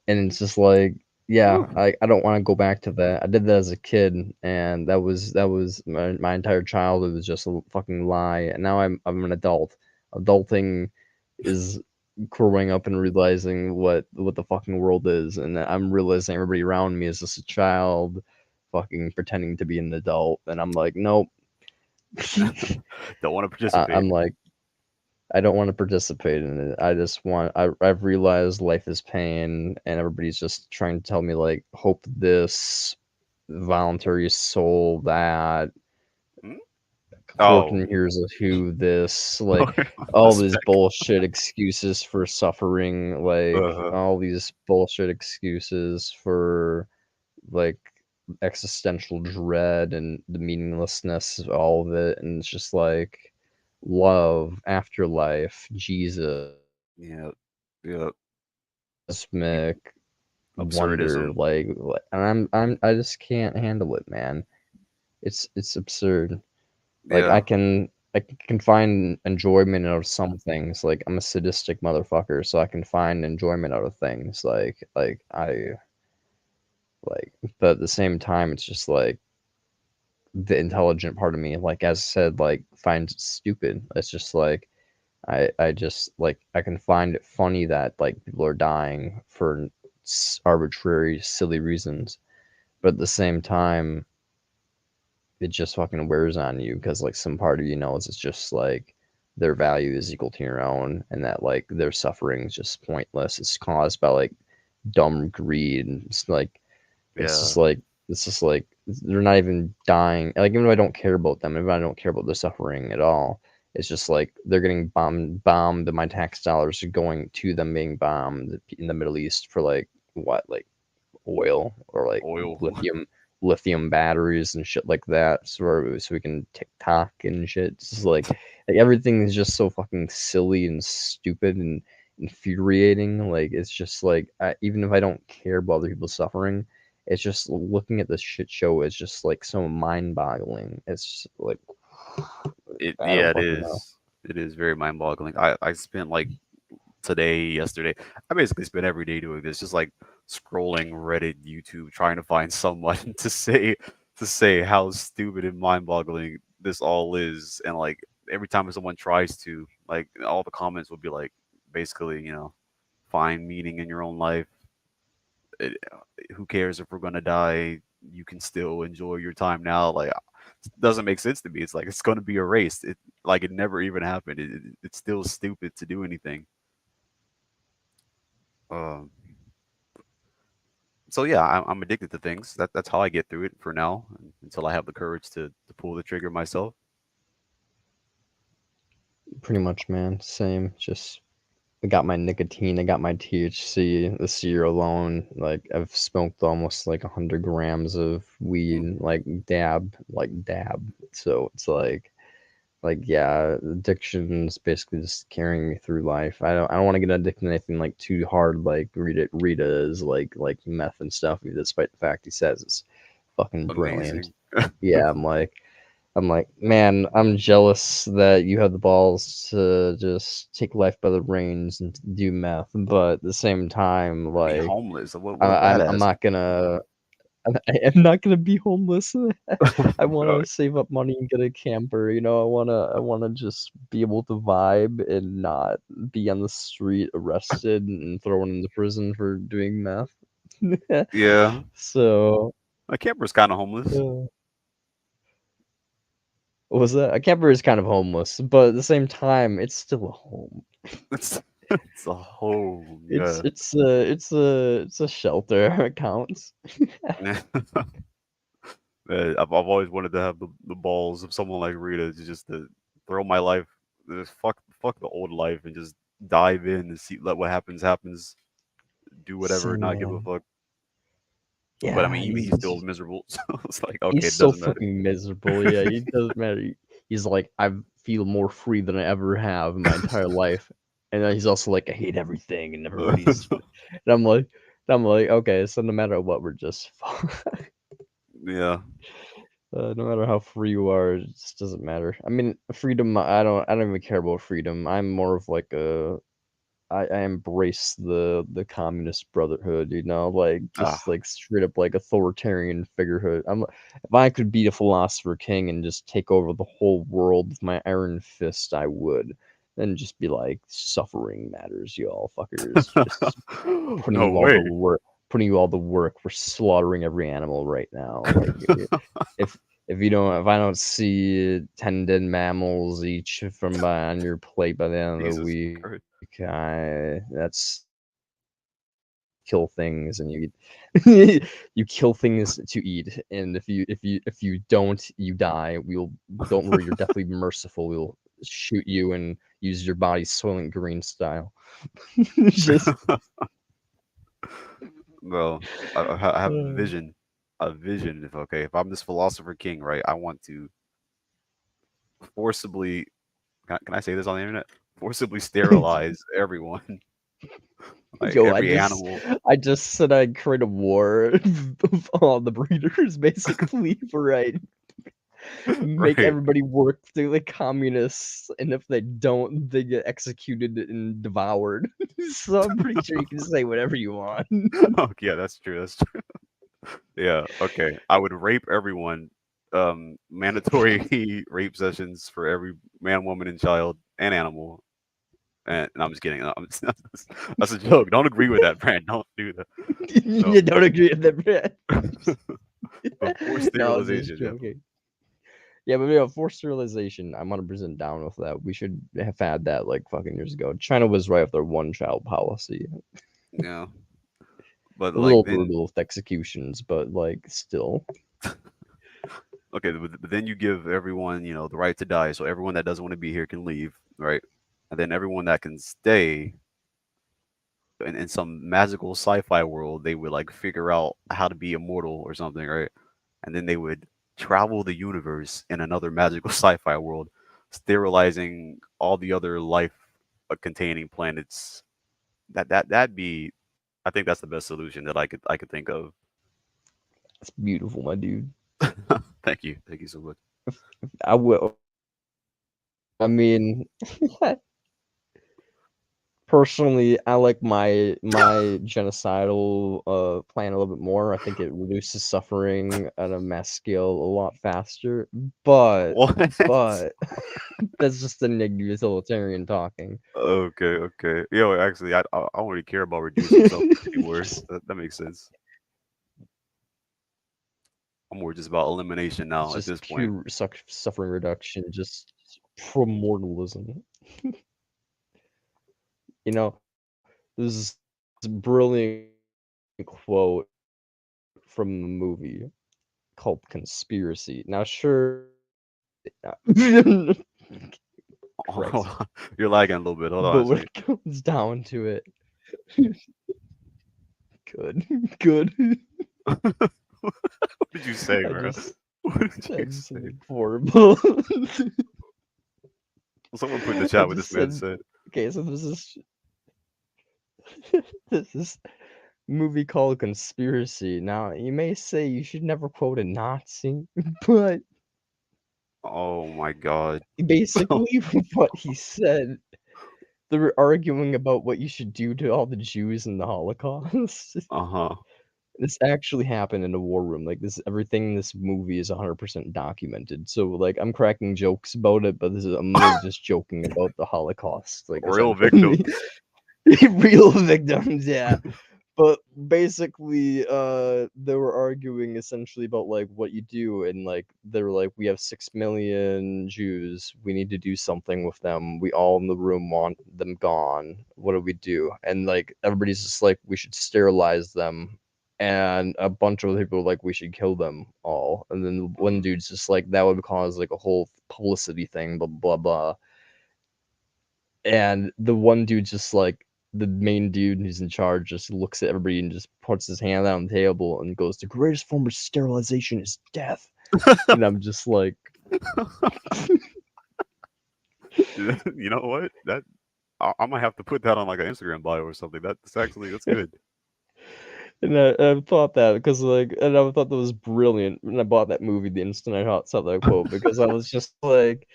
and it's just like yeah Whew. I don't want to go back to that. I did that as a kid and that was my entire childhood was just a fucking lie and now I'm an adult. Adulting is growing up and realizing what the fucking world is and I'm realizing everybody around me is just a child fucking pretending to be an adult and I'm like nope. Don't want to participate. I'm like I don't want to participate in it. I just want. I've realized life is pain, and everybody's just trying to tell me like, hope this, voluntary soul that, Hmm? Oh, Corkin here's a who this, like okay. all That's these back. bullshit excuses for suffering, like Uh, all these bullshit excuses for like existential dread and the meaninglessness of all of it, and it's just like love, afterlife, Jesus yeah, yeah. You, cosmic wonder, absurdism. and I just can't handle it, man. It's absurd. Like Yeah. I can find enjoyment out of some things. Like I'm a sadistic motherfucker, so I can find enjoyment out of things. Like, but at the same time, it's just like the intelligent part of me, like as I said, like finds it stupid. It's just like I just like I can find it funny that like people are dying for arbitrary, silly reasons, but at the same time, it just fucking wears on you because like some part of you knows it's just like their value is equal to your own, and that like their suffering is just pointless. It's caused by like dumb greed. And it's just Yeah. like it's just like they're not even dying. Like even if I don't care about them, even if I don't care about their suffering at all, It's just like they're getting bombed, and my tax dollars are going to them being bombed in the Middle East for like what, like oil or like Oil. lithium batteries and shit like that, so we can TikTok and shit. It's just like everything is just so fucking silly and stupid and infuriating. Like it's just like even if I don't care about other people suffering, it's just looking at this shit show is just like so mind-boggling. It's just like I Yeah, don't it fucking know. is. It is very mind-boggling. I spent like today, yesterday. I basically spent every day doing this, just like scrolling Reddit, YouTube, trying to find someone to say how stupid and mind-boggling this all is. And like every time someone tries to, like all the comments will be like, basically, find meaning in your own life. It, who cares if we're gonna die? You can still enjoy your time now. Like, it doesn't make sense to me. It's like it's gonna be erased. It like it never even happened. It's still stupid to do anything. Um, so yeah, I'm addicted to things. That's how I get through it for now, until I have the courage to pull the trigger myself. Pretty much, man. Same. Just I got my nicotine, I got my THC. This year alone, like I've smoked almost like 100 grams of Mm. weed, like dab. So it's like yeah, addiction's basically just carrying me through life. I don't want to get addicted to anything like too hard, like Rita is like meth and stuff, despite the fact he says it's fucking brilliant. Amazing. Yeah, I'm like, man, I'm jealous that you have the balls to just take life by the reins and do meth, but at the same time, Be like, homeless. What a I'm badass. not gonna, I'm not gonna be homeless. I want Bro, to save up money and get a camper. I wanna just be able to vibe and not be on the street arrested and thrown into prison for doing meth. yeah, So, my camper's kind of homeless. uh, what was that? A camper is kind of homeless, but at the same time, it's still a home. It's a home. It's Yeah. it's a it's a it's a shelter. It counts. I've always wanted to have the balls of someone like Rita to throw my life, just fuck the old life and just dive in and see, let what happens, do whatever, Same not give a man. fuck. But I mean, Yeah, even he's he's still he's miserable, so it's like, okay, he's it so doesn't matter. fucking miserable. Yeah, he doesn't matter. He's like, I feel more free than I ever have in my entire life. And then he's also like, I hate everything and everybody's. And I'm like, okay, so no matter what, we're just. Yeah. No matter how free you are, it just doesn't matter. I mean, freedom. I don't even care about freedom. I'm more of like a I embrace the communist brotherhood, like just Ah. like straight up like authoritarian figurehood. If I could be a philosopher king and just take over the whole world with my iron fist, I would. Then just be like, suffering matters, y'all fuckers. Just putting No you all to way. work, putting you all to work. We're slaughtering every animal right now. Like if if I don't see 10 dead mammals each from on your plate by the end of the Jesus week, Christ. that's kill things and you you kill things to eat. And if you don't, you die. We'll Don't worry, you're definitely merciful. We'll shoot you and use your body Soylent Green style. Just Bro, I have a uh, vision. A vision. If I'm this philosopher king, right? I want to forcibly. Can I say this on the internet? Forcibly sterilize everyone, like yo, I every just animal. I just said I'd create a war of all the breeders, basically, for right. Make Right. everybody work through the communists, and if they don't, they get executed and devoured. So I'm pretty sure you can say whatever you want. Okay, yeah, that's true. That's true. Yeah. Okay. I would rape everyone. Mandatory rape sessions for every man, woman, and child and animal. And I'm just kidding. That's a joke. Don't agree with that, Brand. Don't do that. No. You don't agree with that, Brad? But forced No, I'm just sterilization, definitely. joking. Yeah, but yeah, forced sterilization, I'm 100% down with that. We should have had that like fucking years ago. China was right with their one child policy. Yeah. But A like little then brutal with executions, but like still. okay, but then you give everyone, the right to die, so everyone that doesn't want to be here can leave, right? And then everyone that can stay in some magical sci-fi world, they would like figure out how to be immortal or something, right? And then they would travel the universe in another magical sci-fi world, sterilizing all the other life containing planets. That'd be, I think that's the best solution that I could think of. It's beautiful, my dude. Thank you so much. I will. I mean, personally, I like my genocidal plan a little bit more. I think it reduces suffering on a mass scale a lot faster. But What? but that's just the negative utilitarian talking. Okay, okay. Yo, actually, I don't really care about reducing suffering anymore. That makes sense. I'm more just about elimination It's now at just this point. pure suffering reduction, just primordialism. You know, there's this brilliant quote from the movie called Conspiracy. Now, sure, Hold Christ, on. You're lagging a little bit. Hold on but a when second. it comes down to it, good, good. What did you say, I bro? just What did you said say? something horrible. Someone put in the I chat what this just man said, said. okay, so this is movie called Conspiracy. Now, you may say you should never quote a Nazi, but Oh my god. basically what he said, they were arguing about what you should do to all the Jews in the Holocaust. Uh-huh. This actually happened in a war room. Like this, everything in this movie is 100% documented. So like, I'm cracking jokes about it, but I'm really just joking about the Holocaust. Like Real essentially, victims. real victims. Yeah. But basically, they were arguing essentially about like what you do, and like they were like, we have 6 million Jews, we need to do something with them. We all in the room want them gone. What do we do? And like everybody's just like, we should sterilize them. And a bunch of other people were like, we should kill them all. And then one Mhm. dude's just like, that would cause like a whole publicity thing, blah blah blah. And the one dude just like the main dude who's in charge just looks at everybody and just puts his hand on the table and goes, "The greatest form of sterilization is death." And I'm just like, You know what? I might have to put that on like an Instagram bio or something. That's good. and I thought that because like, and I thought that was brilliant. And I bought that movie the instant I saw that quote because I was just like,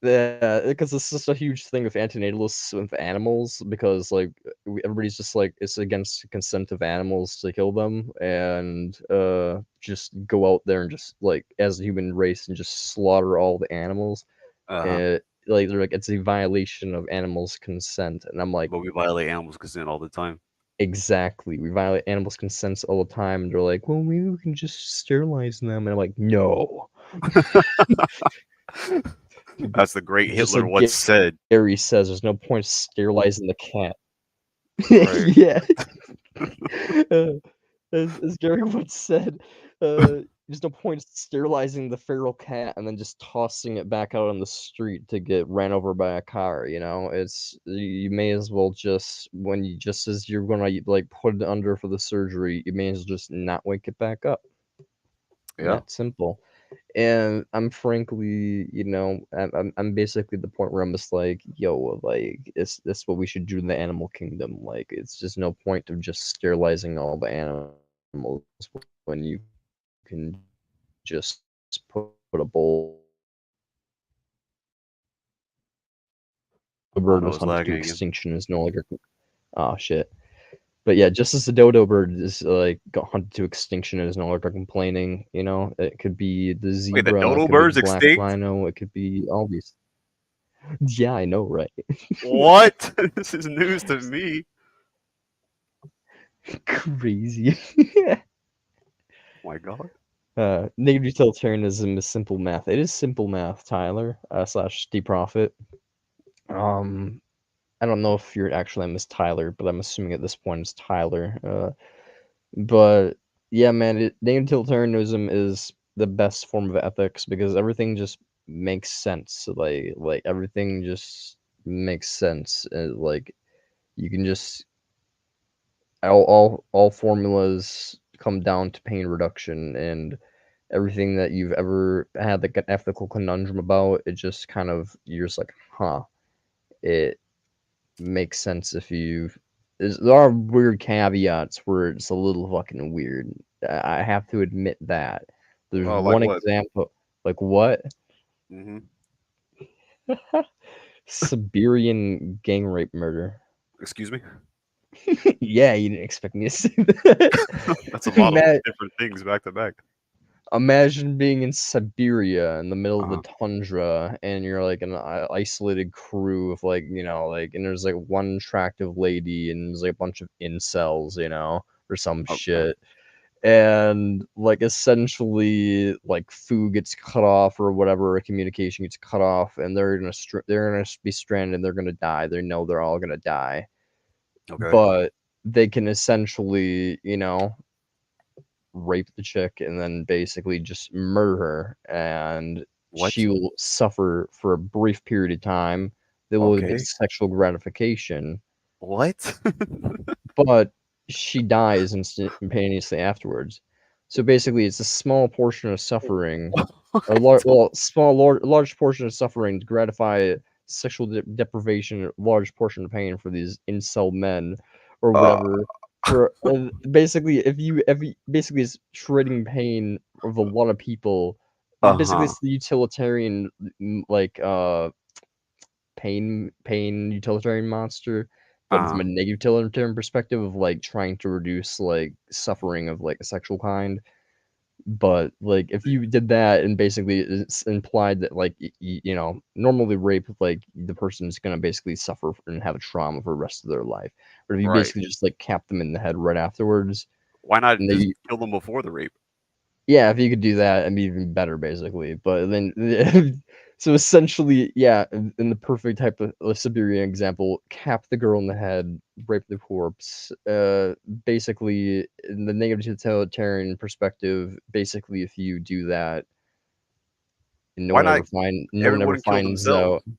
yeah, because it's just a huge thing with antinatalists with animals because like everybody's just like it's against the consent of animals to kill them and just go out there and just like as a human race and just slaughter all the animals Uh-huh. and like they're like it's a violation of animals' consent and I'm like But we violate animals' consent all the time. exactly we violate animals' consents all the time and they're like well maybe we can just sterilize them and I'm like no. That's the great Just Hitler like once said. Gary says, there's no point sterilizing the cat. Right. Yeah. Uh, as Gary once said, there's no point sterilizing the feral cat and then just tossing it back out on the street to get ran over by a car. You know, it's you may as well just when you just as you're gonna like put it under for the surgery, you may as well just not wake it back up. Yeah. That simple. And I'm frankly, I'm basically the point where I'm just like, yo, like, is this what we should do in the animal kingdom? Like, it's just no point of just sterilizing all the animals when you can just put a bowl the I bird know was it's hunted to lagging again. extinction is no longer. Oh shit. But yeah, just as the dodo bird is like got hunted to extinction and is no longer complaining, it could be the Wait, the zebra, it dodo could be the bird's black extinct? rhino, it could be all these. Yeah, I know, right? What? This is news to me. Crazy. Oh my god. Negative utilitarianism is simple math. It is simple math, Tyler, slash D Profit. Um, I don't know if your actual name is Tyler, but I'm assuming at this point it's Tyler. But yeah, man, negative utilitarianism is the best form of ethics because everything just makes sense. Like everything just makes sense. Like you can just all formulas come down to pain reduction, and everything that you've ever had like an ethical conundrum about, it just kind of you're just like, huh, it makes sense if you. There are weird caveats where it's a little fucking weird. I have to admit that. There's Oh, like one what? example, like what? Hmm. Siberian gang rape murder. Excuse me. Yeah, you didn't expect me to say that. That's a lot of Ima- different things back to back. Imagine being in Siberia in the middle of the Uh-huh. tundra, and you're like an isolated crew of like, like, and there's like one attractive lady, and there's like a bunch of incels, or some Okay. shit. And like essentially like food gets cut off or whatever, or communication gets cut off, and they're gonna be stranded, they're gonna die, they know they're all gonna die, Okay. but they can essentially rape the chick and then basically just murder her, and she What? will suffer for a brief period of time. They will get Okay. sexual gratification, What? but she dies instantaneously afterwards. So basically, it's a small portion of suffering, a What? large portion of suffering to gratify sexual deprivation, a large portion of pain for these incel men, or Uh, whatever. For basically, if you basically it's trading pain of a lot of people. Basically, uh-huh. it's the utilitarian like pain utilitarian monster, but from Uh-huh. a negative utilitarian perspective of like trying to reduce like suffering of like a sexual kind. But like if you did that and basically it's implied that like normally rape, like the person's gonna basically suffer and have a trauma for the rest of their life. But if you Right. basically just like cap them in the head right afterwards, Why not and just they kill them before the rape? yeah, if you could do that, it'd be even better, basically. But then, so essentially, yeah, in the perfect type of Siberian example, cap the girl in the head, rape the corpse. Basically, in the negative totalitarian perspective, basically, if you do that, and Why not no one ever everyone kill finds themselves? out,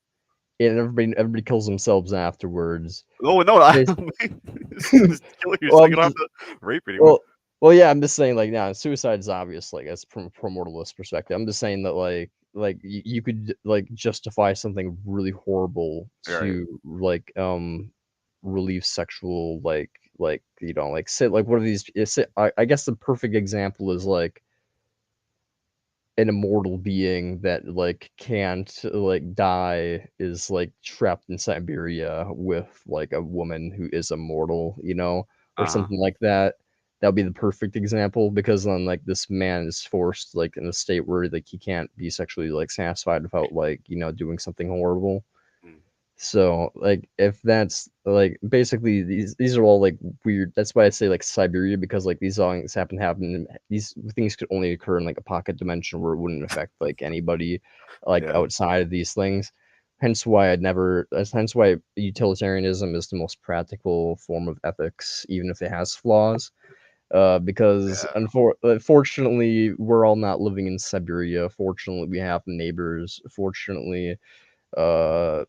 and everybody kills themselves afterwards. No, no, I Bas- don't mean just kill well, yourself. You I'm don't have just, to rape anyone. Well, yeah, I'm just saying, like, now suicide is obvious, like, as from a primordialist perspective. I'm just saying that, like you could like justify something really horrible Right. to like relieve sexual like say like what are these? I guess the perfect example is like an immortal being that like can't like die is like trapped in Siberia with like a woman who is immortal, or Uh-huh. something like that. That would be the perfect example because then like this man is forced like in a state where like he can't be sexually like satisfied without like doing something horrible. Mm. So, like, if that's like basically these are all like weird. That's why I say like Siberia because like these things happen. These things could only occur in like a pocket dimension where it wouldn't affect like anybody like Yeah. outside of these things. Hence why I'd never. Hence why utilitarianism is the most practical form of ethics, even if it has flaws. Because Yeah. unfortunately, we're all not living in Siberia. Fortunately, we have neighbors. Fortunately, uh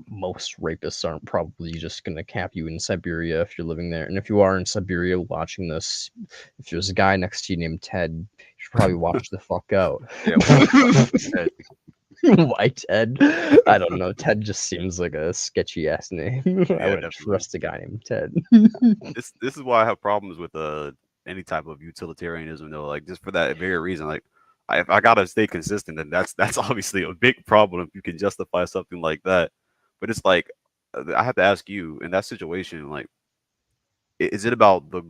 most rapists aren't probably just gonna cap you in Siberia if you're living there. And if you are in Siberia watching this, if there's a guy next to you named Ted, you should probably watch the fuck out. Yeah. Why Ted? Why Ted? I don't know. Ted just seems like a sketchy ass name. I Yeah, wouldn't definitely. trust a guy named Ted. This is why I have problems with any type of utilitarianism though. Like just for that very reason. Like if I gotta stay consistent, and that's obviously a big problem if you can justify something like that. But it's like I have to ask you in that situation, like is it about the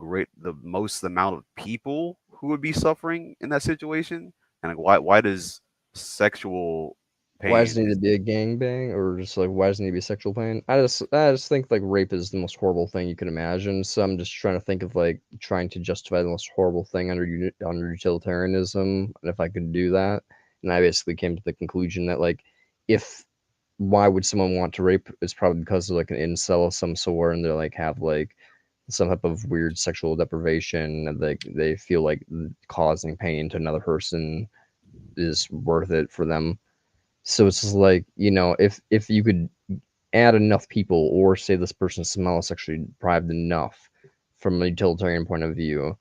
most amount of people who would be suffering in that situation? And like why does sexual Why does pain it need is to be a gangbang, or just like why does it need to be sexual pain? I just think like rape is the most horrible thing you can imagine. So I'm just trying to think of like trying to justify the most horrible thing under utilitarianism, and if I could do that, and I basically came to the conclusion that like if why would someone want to rape? It's probably because of like an incel of some sort, and they're like have like some type of weird sexual deprivation, and they feel like causing pain to another person is worth it for them. So it's just like, you know, if you could add enough people, or say this person's smell is sexually deprived enough from a utilitarian point of view,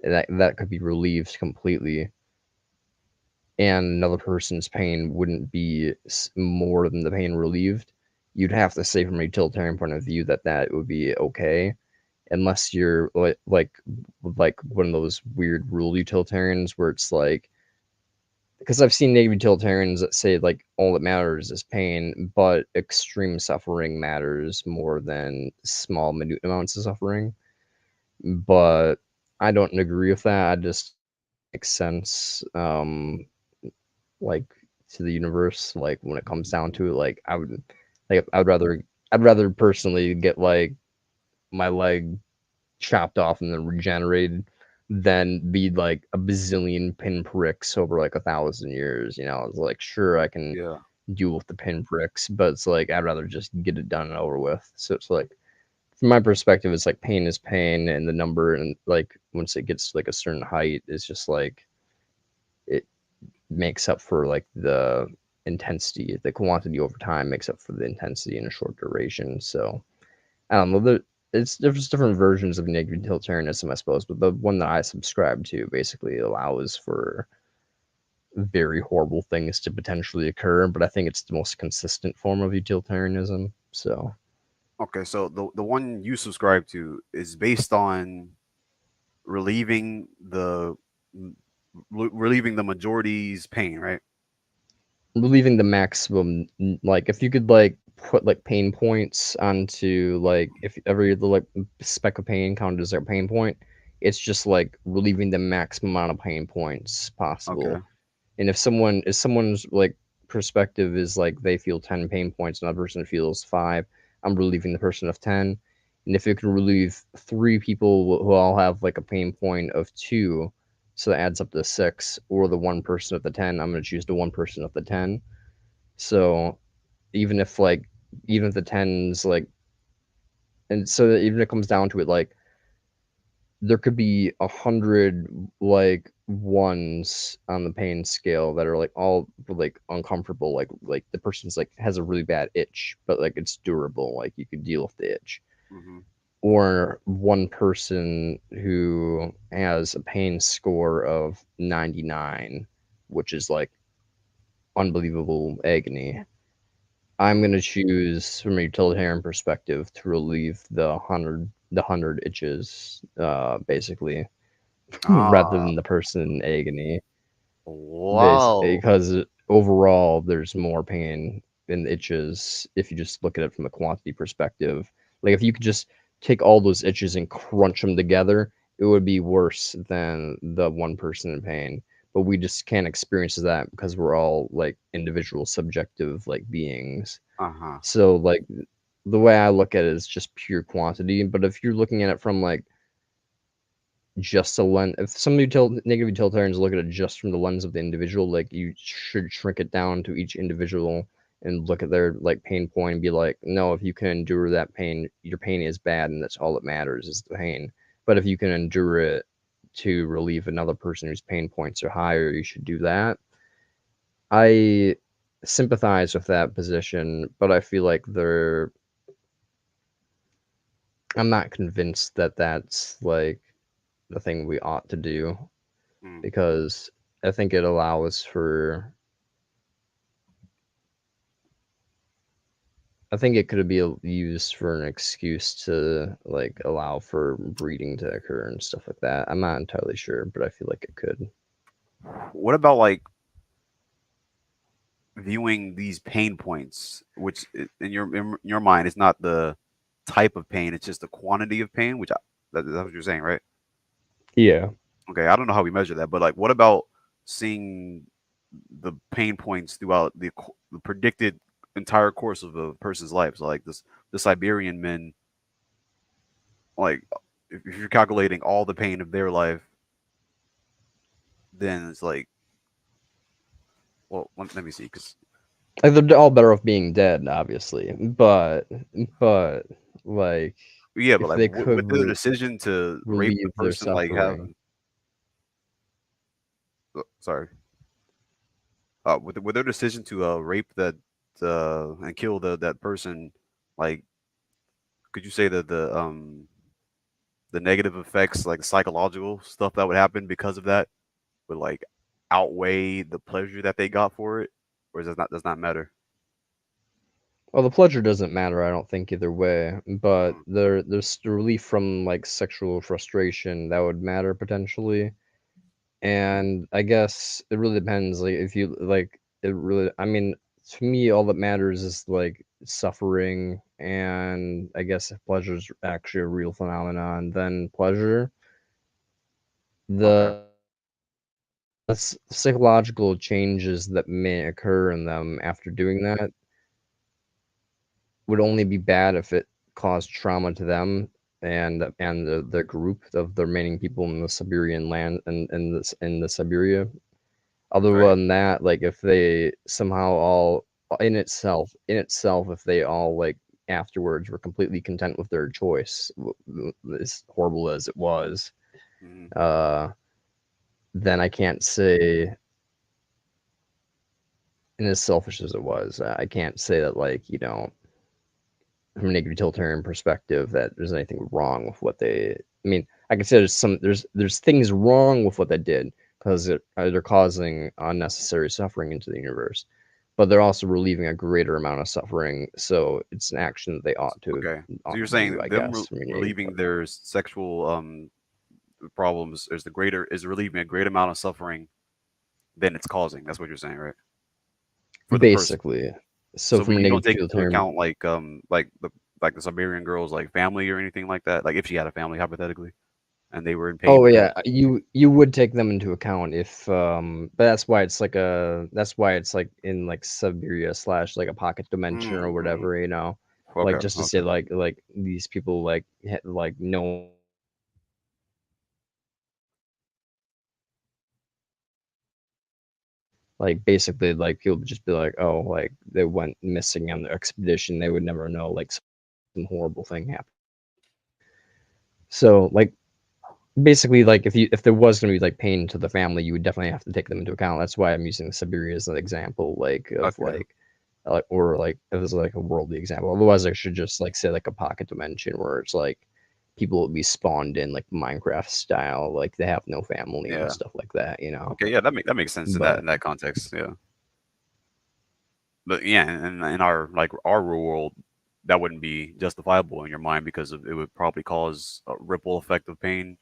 that could be relieved completely, and another person's pain wouldn't be more than the pain relieved, you'd have to say from a utilitarian point of view that that would be okay, unless you're like one of those weird rule utilitarians where it's like, because I've seen negative utilitarians that say like all that matters is pain, but extreme suffering matters more than small minute amounts of suffering. But I don't agree with that. I just makes sense. Like to the universe. Like when it comes down to it, like I'd rather personally get like my leg chopped off and then regenerated than be like a bazillion pinpricks over like 1,000 years. You know, it's like sure I can Yeah. deal with the pinpricks, but it's like I'd rather just get it done and over with. So it's like from my perspective, it's like pain is pain, and the number, and like once it gets like a certain height, it's just like it makes up for like the intensity, the quantity over time makes up for the intensity in a short duration. So I don't know. There's different versions of negative utilitarianism, I suppose, but the one that I subscribe to basically allows for very horrible things to potentially occur, but I think it's the most consistent form of utilitarianism. So Okay, so the one you subscribe to is based on relieving the relieving the majority's pain, right? relieving the maximum, like if you could like put like pain points onto like if every like speck of pain counted as a pain point, it's just like relieving the maximum amount of pain points Okay. possible. And if someone's like perspective is like they feel 10 pain points, another person feels 5, I'm relieving the person of 10. And if you can relieve 3 people who all have like a pain point of 2, so that adds up to 6, or the one person of the 10, I'm going to choose the one person of the 10. So even if like even if the 10's like, and so that even if it comes down to it, like there could be 100 like ones on the pain scale that are like all like uncomfortable, like the person's like has a really bad itch, but like it's durable, like you could deal with the itch, Hmm. or one person who has a pain score of 99, which is like unbelievable agony. I'm gonna choose from a utilitarian perspective to relieve the hundred itches, basically, rather Ah, than the person in agony. wow. Because overall, there's more pain in the itches if you just look at it from a quantity perspective. Like if you could just take all those itches and crunch them together, it would be worse than the one person in pain. But we just can't experience that because we're all like individual subjective like beings. Uh-huh. So like the way I look at it is just pure quantity. But if you're looking at it from like just a lens, if some negative utilitarians look at it just from the lens of the individual, like you should shrink it down to each individual and look at their like pain point and be like, no, if you can endure that pain, your pain is bad, and that's all that matters is the pain. But if you can endure it to relieve another person whose pain points are higher, you should do that. I sympathize with that position, but I feel like I'm not convinced that that's like the thing we ought to do, Mm. because I think it allows for. I think it could be used for an excuse to like allow for breeding to occur and stuff like that. I'm not entirely sure, but I feel like it could. What about like viewing these pain points, which in your mind is not the type of pain, it's just the quantity of pain, which that's what you're saying, right? Yeah. Okay, I don't know how we measure that, but like, what about seeing the pain points throughout the predicted entire course of a person's life? So like the Siberian men, like if you're calculating all the pain of their life, then it's like, well, let me see, because Like they're all better off being dead, obviously, but like Yeah, but if like they could with the decision to rape the relieve their person, like have suffering. sorry, with their decision to rape that and kill that person, like could you say that the negative effects, like psychological stuff that would happen because of that, would like outweigh the pleasure that they got for it, or does not matter? Well, the pleasure doesn't matter, I don't think either way, but Mm, there's the relief from like sexual frustration that would matter potentially. mm, And I guess it really depends. Like if you like it really, I mean, to me, all that matters is like suffering, and I guess if pleasure is actually a real phenomenon, then pleasure, okay. the psychological changes that may occur in them after doing that would only be bad if it caused trauma to them and the group of the remaining people in the Siberian land and in the Siberia. Other Right. than that, like if they somehow all in itself, if they all like afterwards were completely content with their choice, as horrible as it was, Hmm. uh, then I can't say, and as selfish as it was, I can't say that like from a utilitarian perspective that there's anything wrong with what they. I mean, I can say there's things wrong with what they did because they're causing unnecessary suffering into the universe, but they're also relieving a greater amount of suffering. So it's an action that they Okay. So ought you're to do, saying I them guess. From your relieving their sexual problems is relieving a great amount of suffering than it's causing. That's what you're saying, right? For the person. basically. So So from a you don't negative take into utilitarian, account like the Siberian girl's like family or anything like that. Like if she had a family hypothetically and they were in pain oh because yeah, you would take them into account if but that's why it's like in like Siberia slash like a pocket dimension or mm-hmm. whatever, like Okay, just to say okay. like these people like like no, like basically like people would just be like, oh, like they went missing on the expedition, they would never know, like some horrible thing happened. So like basically like if there was going to be like pain to the family, you would definitely have to take them into account. That's why I'm using Siberia as an example, like of Okay. or like if it's like a worldly example. Otherwise, I should just like say like a pocket dimension where it's like people will be spawned in like Minecraft style, like they have no family and Yeah. stuff like that. Okay, yeah, that makes sense But in that context. Yeah. But yeah, in our like our real world, that wouldn't be justifiable in your mind because it would probably cause a ripple effect of pain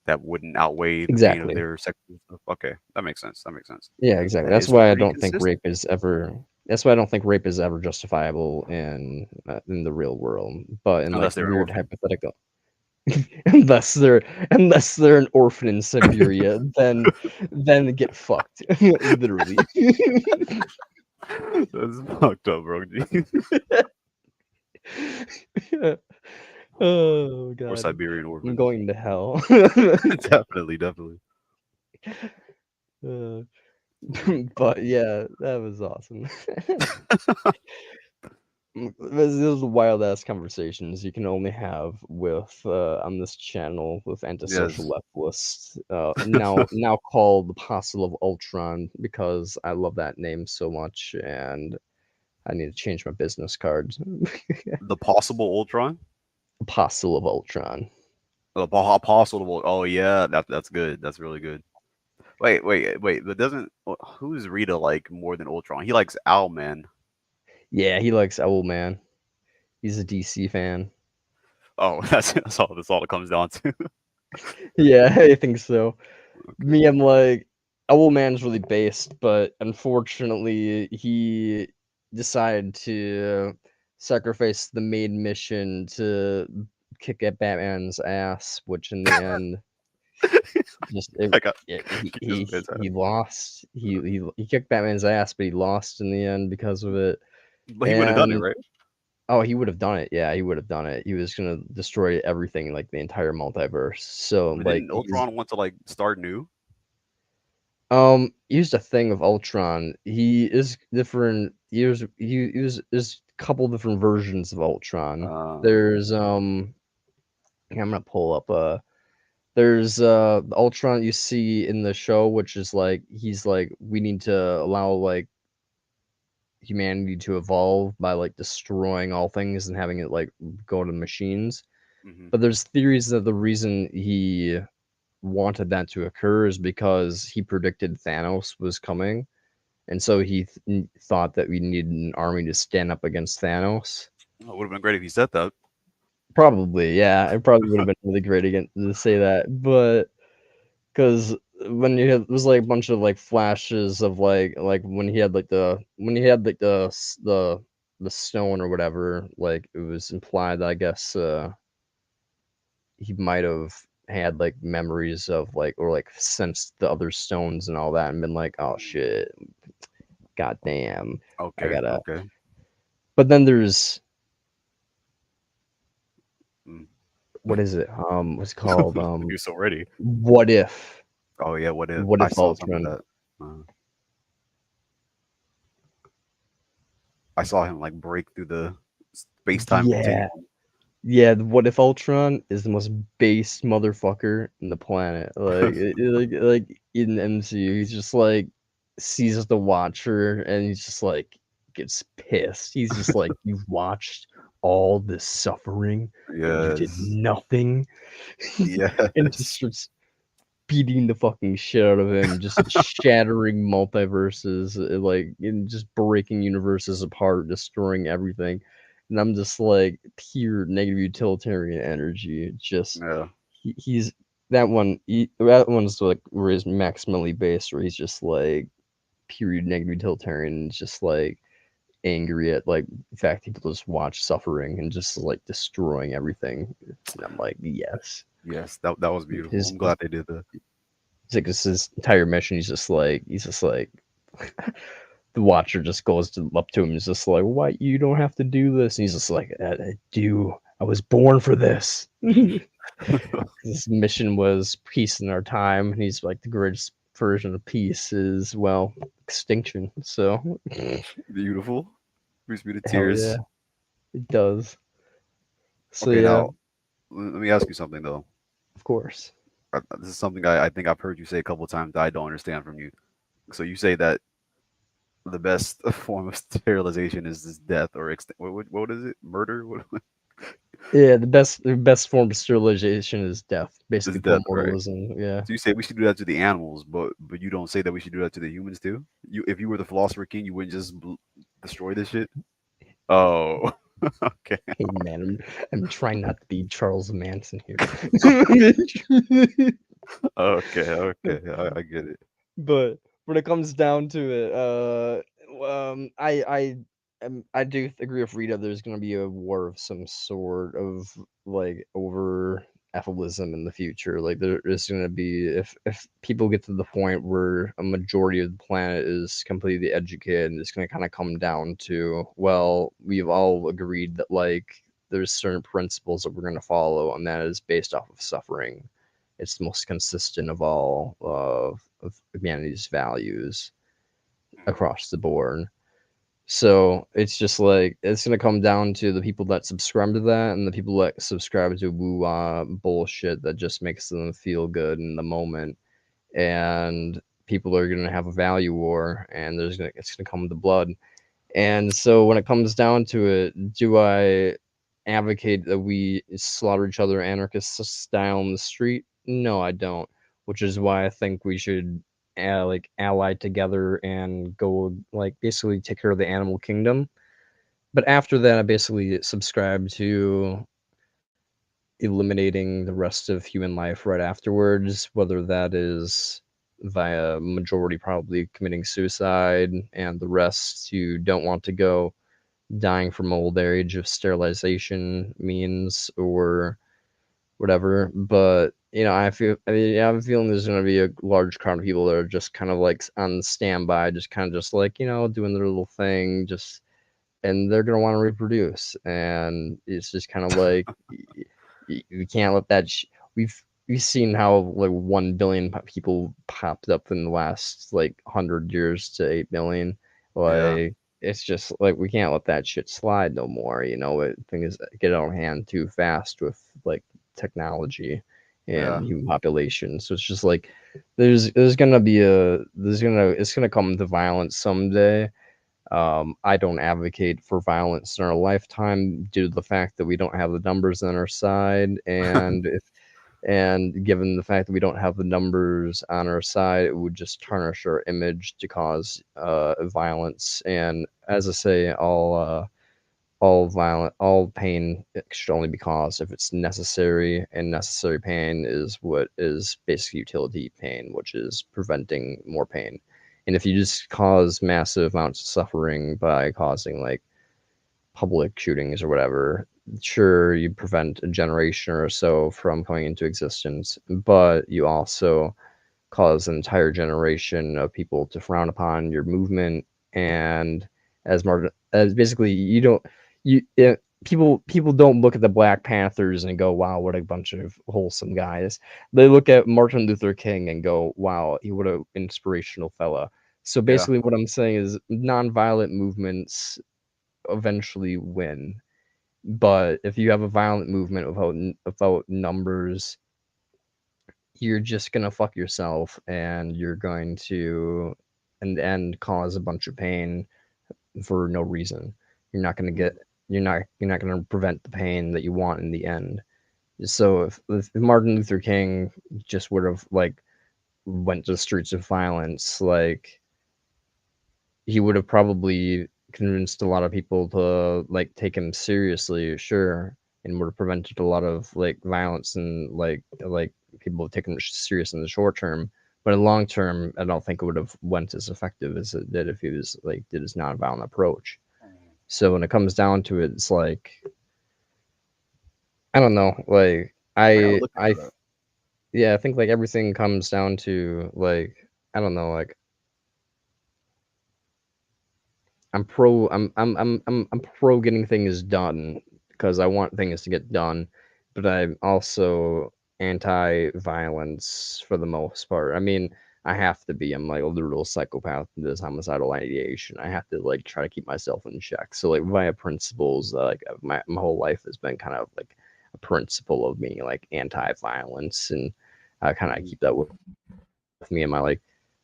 that wouldn't outweigh the pain of exactly, their sexual stuff. Okay, that makes sense. That makes sense. yeah, exactly. That That's is why I pretty don't think consistent. rape is ever. That's why I don't think rape is ever justifiable in the real world. But in like Unless they're an weird orphan. hypothetical, unless they're an orphan in Siberia, then get fucked, literally. That's fucked up, bro. Oh Or god, Siberian I'm orphans. going to hell. Definitely, definitely. Uh, Mm. but yeah, that was awesome. Those are wild ass conversations you can only have with on this channel with antisocial Yes. leftists. Now called the Apostle of Ultron because I love that name so much and I need to change my business cards. The possible Ultron? Apostle of Ultron. Apostle. Oh yeah, that's good. That's really good. Wait. But doesn't who's Rita like more than Ultron? He likes Owlman. Yeah, he likes Owlman. He's a DC fan. Oh, that's all it comes down to. Yeah, I think so. Okay. Me, I'm like, Owlman's really based, but unfortunately, he decided to sacrifice the main mission to kick at Batman's ass, which in the end, just I got he kick this he bitch he out. lost. He kicked Batman's ass, but he lost in the end because of it. But he would have done it, And right? oh, he would have done it. Yeah, he would have done it. He was gonna destroy everything, like the entire multiverse. So But like didn't he's Ultron want to like start new? Here's the thing of Ultron. He is different. There's a couple different versions of Ultron. Uh, There's I'm gonna pull up. There's the Ultron you see in the show, which is like he's like we need to allow like humanity to evolve by like destroying all things and having it like go to machines. Hmm. But there's theories that the reason he wanted that to occur is because he predicted Thanos was coming, and so he thought that we needed an army to stand up against Thanos. It would have been great if you said that. Probably, yeah, it probably would have been really great again to say that, but because when you had, it was like a bunch of like flashes of like when he had like the stone or whatever, like it was implied that I guess he might have had like memories of like or like sensed the other stones and all that and been like, oh shit, goddamn, I Okay, gotta. okay. But then there's Mm. what is it? What's it called? You're so ready. What if? Oh yeah, what if What I if saw some of Ultron? that? I saw him like break through the space-time Yeah, continuum. yeah. The What if Ultron is the most based motherfucker in the planet? Like, like in the MCU, he's just like sees the Watcher, and he's just like gets pissed. He's just like, "You've watched all this suffering, and you did Yes, nothing," and just yes, starts beating the fucking shit out of him, just shattering multiverses, like and just breaking universes apart, destroying everything. And I'm just like pure negative utilitarian energy. Just yeah, he's that one. That one's like where he's maximally based, where he's just like pure negative utilitarian, and just like angry at like the fact people just watch suffering and just like destroying everything. And I'm like, yes. yes. That was beautiful. His I'm glad they did that. It's like it's his entire mission. He's just like the Watcher just goes up to him. He's just like, "Why you don't have to do this?" And he's just like, I do. I was born for this." His mission was peace in our time, and he's like the greatest version of peace is well extinction. So Beautiful. Brings me to hell yeah, tears. it does. So Okay, yeah, now let me ask you something though. of course. This is something I think I've heard you say a couple of times that I don't understand from you. So you say that the best form of sterilization is this death or what is it? Murder? What Yeah, the best form of sterilization is death, is basically death, right? immortalism. Yeah. So you say we should do that to the animals, but you don't say that we should do that to the humans too. You, if you were the philosopher king, you wouldn't just destroy this shit. Oh, okay, Hey man, I'm trying not to be Charles Manson here. okay, okay. I get it. But when it comes down to it, I do agree with Rita. There's gonna be a war of some sort of like over Ethylism in the future. Like there is gonna be if people get to the point where a majority of the planet is completely educated, it's gonna kind of come down to well, we've all agreed that like there's certain principles that we're gonna follow, and that is based off of suffering. It's the most consistent of all of humanity's values across the board. So it's just like it's gonna come down to the people that subscribe to that and the people that subscribe to woo bullshit that just makes them feel good in the moment. And people are gonna have a value war, and it's gonna come to blood. And so when it comes down to it, do I advocate that we slaughter each other anarchist style in the street? No, I don't. Which is why I think we should like ally together and go like basically take care of the animal kingdom. But after that, I basically subscribe to eliminating the rest of human life right afterwards, whether that is via majority probably committing suicide and the rest who don't want to go dying from old age of sterilization means or whatever. But I have a feeling there's going to be a large crowd of people that are just kind of like on standby, just kind of just like doing their little thing, just and they're going to want to reproduce, and it's just kind of like you can't let that. We've seen how like 1 billion people popped up in the last like 100 years to 8 billion. Yeah, Like it's just like we can't let that shit slide no more. Things get out of hand too fast with like technology Yeah. and human population. So it's just like there's gonna be it's gonna come to violence someday. I don't advocate for violence in our lifetime due to the fact that we don't have the numbers on our side, and given the fact that we don't have the numbers on our side, it would just tarnish our image to cause violence. And as I say, all pain should only be caused if it's necessary, and necessary pain is what is basic utility pain, which is preventing more pain. And if you just cause massive amounts of suffering by causing like public shootings or whatever, sure, you prevent a generation or so from coming into existence, but you also cause an entire generation of people to frown upon your movement. And as basically you don't you it, people don't look at the Black Panthers and go, wow, what a bunch of wholesome guys. They look at Martin Luther King and go, wow, he what a inspirational fella. So Yeah. basically what I'm saying is nonviolent movements eventually win, but if you have a violent movement without numbers, you're just gonna fuck yourself, and you're going to and cause a bunch of pain for no reason. You're not gonna get you're not gonna prevent the pain that you want in the end. So if Martin Luther King just would have like went to the streets of violence, like he would have probably convinced a lot of people to like take him seriously, sure, and would have prevented a lot of like violence and like people taking him serious in the short term. But in long term, I don't think it would have went as effective as it did if he was like did his nonviolent approach. So when it comes down to it, it's like I don't know, like I gotta look I into that. yeah, I think like everything comes down to like I don't know, like I'm pro getting things done because I want things to get done, but I'm also anti-violence for the most part. I mean, I have to be. I'm like a literal psychopath in this homicidal ideation. I have to like try to keep myself in check. So like my principles, like my whole life has been kind of like a principle of being like anti-violence, and I kind of Mhm. keep that with me and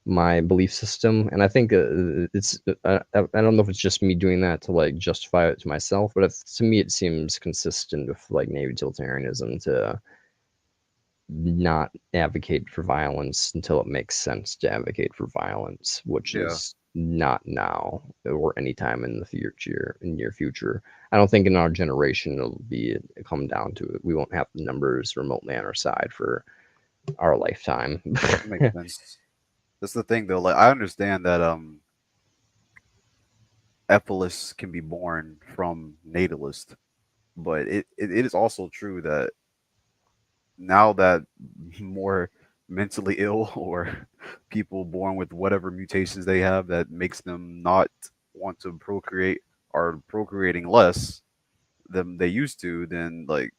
my belief system. And I think it's I don't know if it's just me doing that to like justify it to myself, but to me it seems consistent with like neo utilitarianism to not advocate for violence until it makes sense to advocate for violence, which Yeah. is not now or anytime in the future, in near future. I don't think in our generation it'll be come down to it. We won't have the numbers remotely on our side for our lifetime. That makes sense. That's the thing though. Like I understand that ethalists can be born from natalist, but it is also true that now that more mentally ill or people born with whatever mutations they have that makes them not want to procreate are procreating less than they used to, then like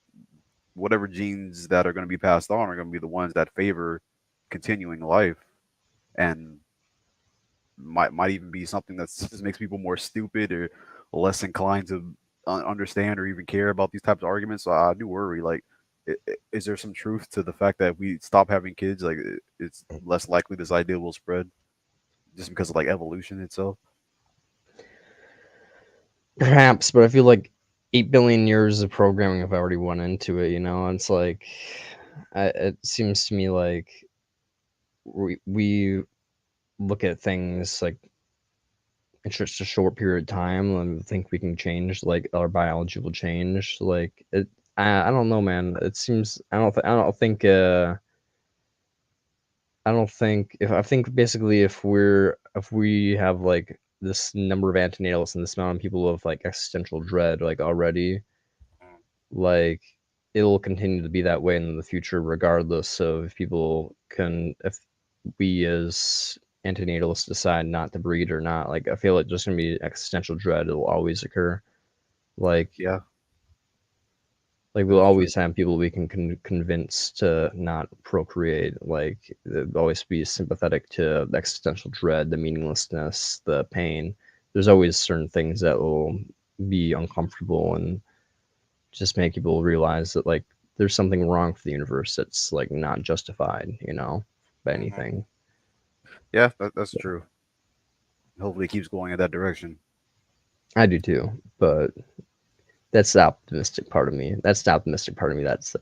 whatever genes that are going to be passed on are going to be the ones that favor continuing life, and might even be something that just makes people more stupid or less inclined to understand or even care about these types of arguments. So I do worry, like, is there some truth to the fact that if we stop having kids, like, it's less likely this idea will spread just because of like evolution itself? Perhaps, but I feel like 8 billion years of programming have already went into it. And it's like, it seems to me like we look at things like it's just a short period of time and think we can change, like our biology will change. Like it, I don't know, man. It seems I don't think if I think basically if we have like this number of antenatals and this amount of people of like existential dread like already, like it'll continue to be that way in the future regardless of if people can if we as antenatalists decide not to breed or not. Like I feel like there's gonna be existential dread. It'll always occur. Like Yeah, we'll that's true. always have people we can convince to not procreate. Like they'll always be sympathetic to the existential dread, the meaninglessness, the pain. There's always certain things that will be uncomfortable and just make people realize that like there's something wrong with the universe that's like not justified, you know, by anything. Yeah, that's true. Hopefully, it keeps going in that direction. I do too, but that's the optimistic part of me. That's the optimistic part of me. That's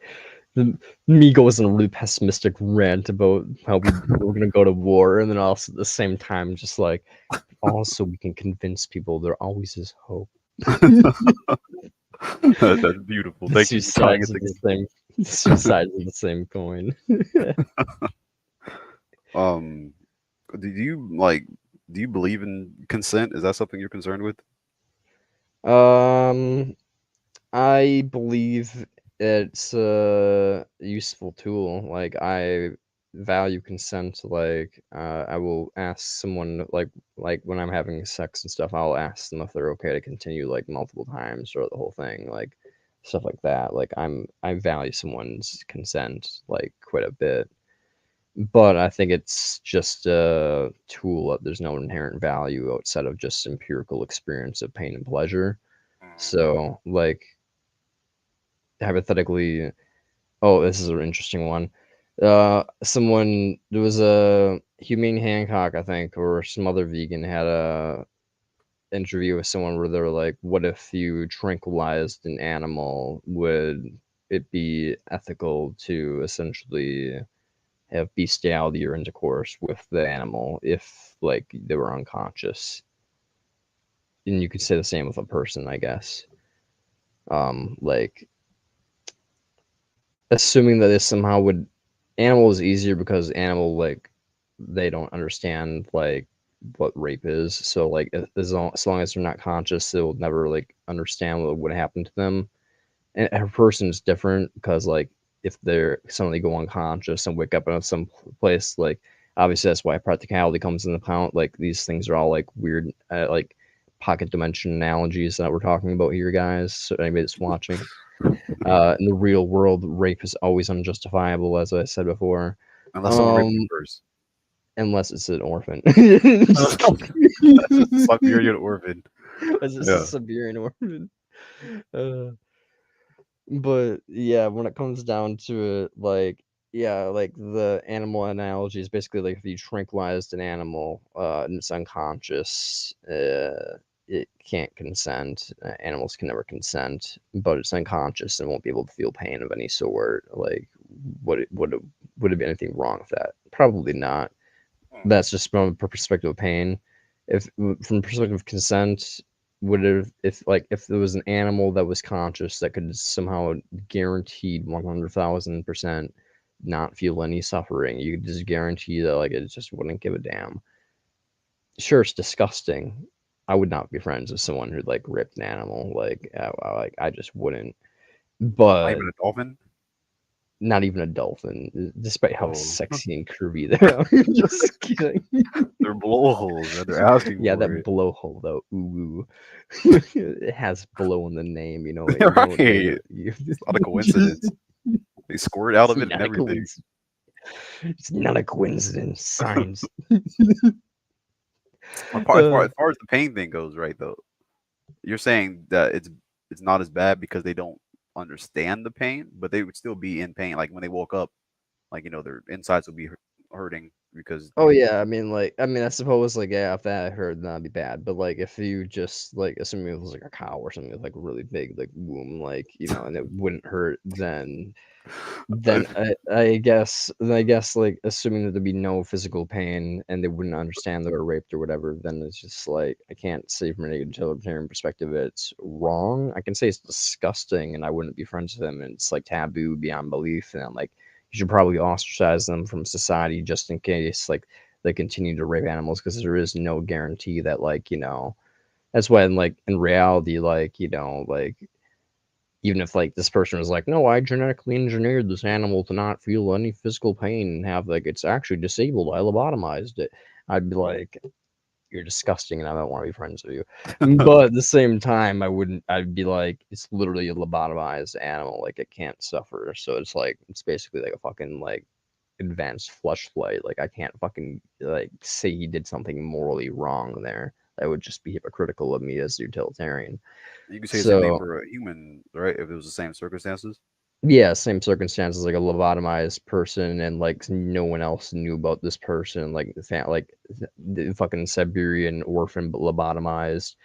me goes on a really pessimistic rant about how we're gonna go to war, and then also at the same time, just like also we can convince people there always is hope. That's beautiful. The Thank you two for tying sides it of the together. same, two sides of the same coin. Um, do you like? Do you believe in consent? Is that something you're concerned with? um, I believe it's a useful tool. Like I value consent. Like I will ask someone like when I'm having sex and stuff, I'll ask them if they're okay to continue like multiple times or the whole thing, like stuff like that. Like I value someone's consent like quite a bit. But I think it's just a tool. There's no inherent value outside of just empirical experience of pain and pleasure. So, like, hypothetically, oh, this is an interesting one. Someone there was a Humane Hancock, I think, or some other vegan had a interview with someone where they were like, "What if you tranquilized an animal? Would it be ethical to essentially have bestiality or intercourse with the animal if like they were unconscious?" And you could say the same with a person, I guess. Like assuming that this somehow would animal is easier because animal like they don't understand like what rape is, so like as long as they're not conscious they will never like understand what would happen to them. And a person is different because like if they're suddenly go unconscious and wake up in some place, like obviously that's why practicality comes into account. Like these things are all like weird like pocket dimension analogies that we're talking about here, guys, so anybody that's watching. In the real world, rape is always unjustifiable, as I said before, Unless someone raped you um, first. unless it's an orphan. That's Just just a kidding. Siberian orphan. It's just a Yeah. Siberian orphan. Uh, but yeah, when it comes down to it, like yeah, like the animal analogy is basically like if you tranquilized an animal and it's unconscious, it can't consent. Animals can never consent, but it's unconscious and won't be able to feel pain of any sort. Like, would it be anything wrong with that? Probably not. That's just from a perspective of pain. If from perspective of consent, would it if there was an animal that was conscious that could somehow guaranteed 100,000% not feel any suffering, you could just guarantee that like it just wouldn't give a damn. Sure, it's disgusting. I would not be friends with someone who like ripped an animal. Like I just wouldn't. Not But even a dolphin. not even a dolphin, despite how Oh, sexy and curvy they are. Just kidding. they're blowholes, man. They're asking Yeah, for that it. blowhole though. Ooh, it has blow in the name. You know, Right. you It's not a coincidence. They squirt out it's of it and not a everything. coincidence. It's not a coincidence. Signs. As far as the pain thing goes, right though, you're saying that it's not as bad because they don't understand the pain, but they would still be in pain. Like when they woke up, like their insides would be hurting because Oh yeah, I suppose like yeah, if that I heard that'd be bad. But like if you just like assuming it was like a cow or something with like a really big like womb, like and it wouldn't hurt, then I guess like assuming that there'd be no physical pain and they wouldn't understand they were raped or whatever, then it's just like I can't say from a utilitarian perspective it's wrong. I can say it's disgusting and I wouldn't be friends with them and it's like taboo beyond belief and like you should probably ostracize them from society just in case like they continue to rape animals because there is no guarantee that that's why in reality like even if like this person was like, no, I genetically engineered this animal to not feel any physical pain and have like it's actually disabled, I lobotomized it, I'd be like, you're disgusting and I don't want to be friends with you. But at the same time, I'd be like, it's literally a lobotomized animal, like it can't suffer. So it's like it's basically like a fucking like advanced flesh play. Like I can't fucking like say he did something morally wrong there. That would just be hypocritical of me as a utilitarian. you could say the same thing So for a human, right? If it was the same circumstances. Yeah, same circumstances, like a lobotomized person, and like no one else knew about this person, like the fucking Siberian orphan but lobotomized.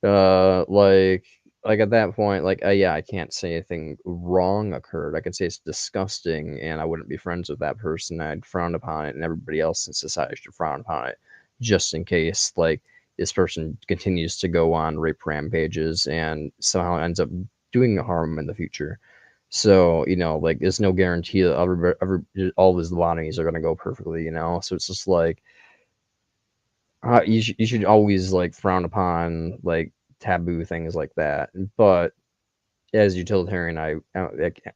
Like at that point, like yeah, I can't say anything wrong occurred. I can say it's disgusting, and I wouldn't be friends with that person. I'd frown upon it, and everybody else in society should frown upon it, just in case like this person continues to go on rape rampages and somehow ends up doing harm in the future. So, like, there's no guarantee that all these lobotomies are gonna go perfectly, So it's just like you should always like frown upon like taboo things like that. But as utilitarian,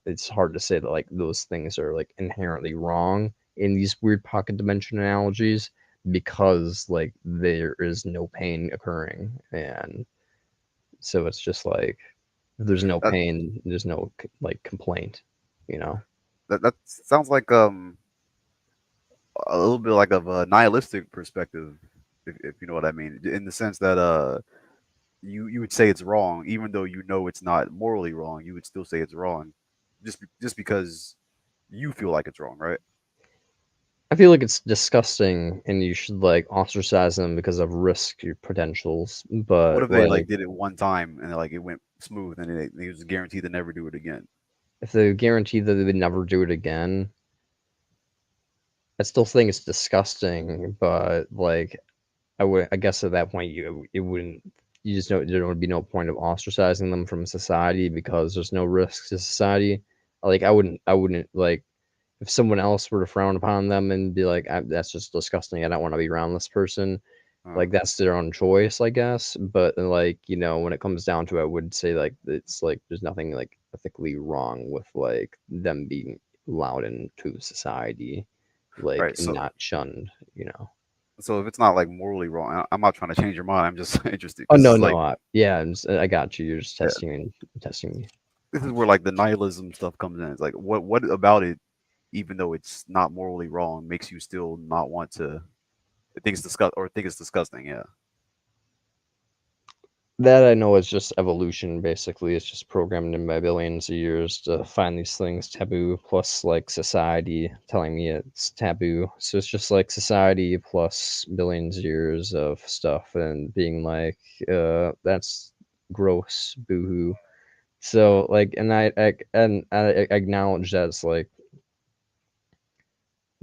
it's hard to say that like those things are like inherently wrong in these weird pocket dimension analogies because like there is no pain occurring, and so it's just like if there's no That pain, there's no like complaint, you know. that sounds like a little bit like of a nihilistic perspective, if you know what I mean, in the sense that you would say it's wrong, even though you know it's not morally wrong. You would still say it's wrong, just because you feel like it's wrong, right? I feel like it's disgusting and you should like ostracize them because of risk potentials. What But if they like like did it one time and like it went smooth and they was guaranteed to never do it again? if they guarantee that they would never do it again, I still think it's disgusting. But like I guess at that point it wouldn't. You just know there would be no point of ostracizing them from society because there's no risk to society. Like I wouldn't like if someone else were to frown upon them and be like, "That's just disgusting. I don't want to be around this person." Uh, Like that's their own choice, I guess. But like when it comes down to it, I would say like it's like there's nothing like ethically wrong with like them being allowed into society, like right. and So not shunned. so if it's not like morally wrong, I'm not trying to change your mind. I'm just interested Oh because this no, is like no, yeah, I got you. You're just yeah, testing me. this is where like the nihilism stuff comes in. It's like what about it, even though it's not morally wrong, makes you still not want to think it's disgusting. Yeah. That I know is just evolution, basically. It's just programmed in by billions of years to find these things taboo, plus like society telling me it's taboo. So it's just like society plus billions of years of stuff and being like, that's gross, boohoo. So like, and I acknowledge that's like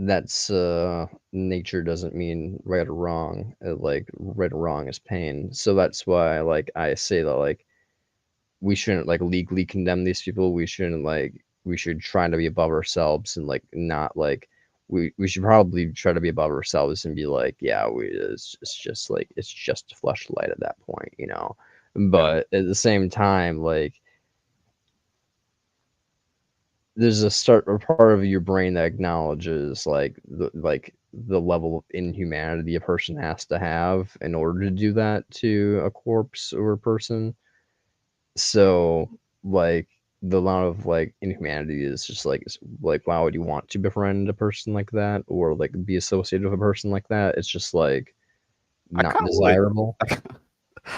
that's nature doesn't mean right or wrong. Like right or wrong is pain. So that's why like I say that like we shouldn't like legally condemn these people. We should try to be above ourselves and like not like we should probably try to be above ourselves and be like, yeah, it's just like it's just a fleshlight at that point. Yeah. But at the same time, like there's a start or part of your brain that acknowledges the level of inhumanity a person has to have in order to do that to a corpse or a person. So like the amount of like inhumanity is just like why would you want to befriend a person like that or like be associated with a person like that? It's just like I not kind of would. desirable. You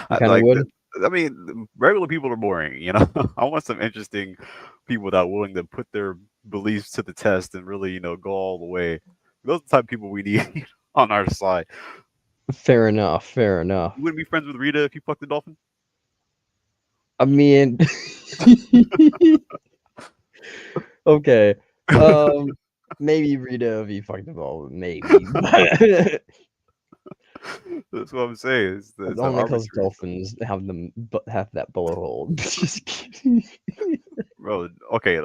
I, kind of like, would. I mean, regular people are boring, you know. I want some interesting people that are willing to put their beliefs to the test and really, go all the way. Those are the type of people we need on our side. Fair enough. Fair enough. You wouldn't be friends with Rita if you fucked the dolphin? I mean, okay. Um, maybe Rita V fucked the ball. Maybe, but That's what I'm saying. It's an only because arbitrary, dolphins have that bullet hole. Just kidding. bro. Okay,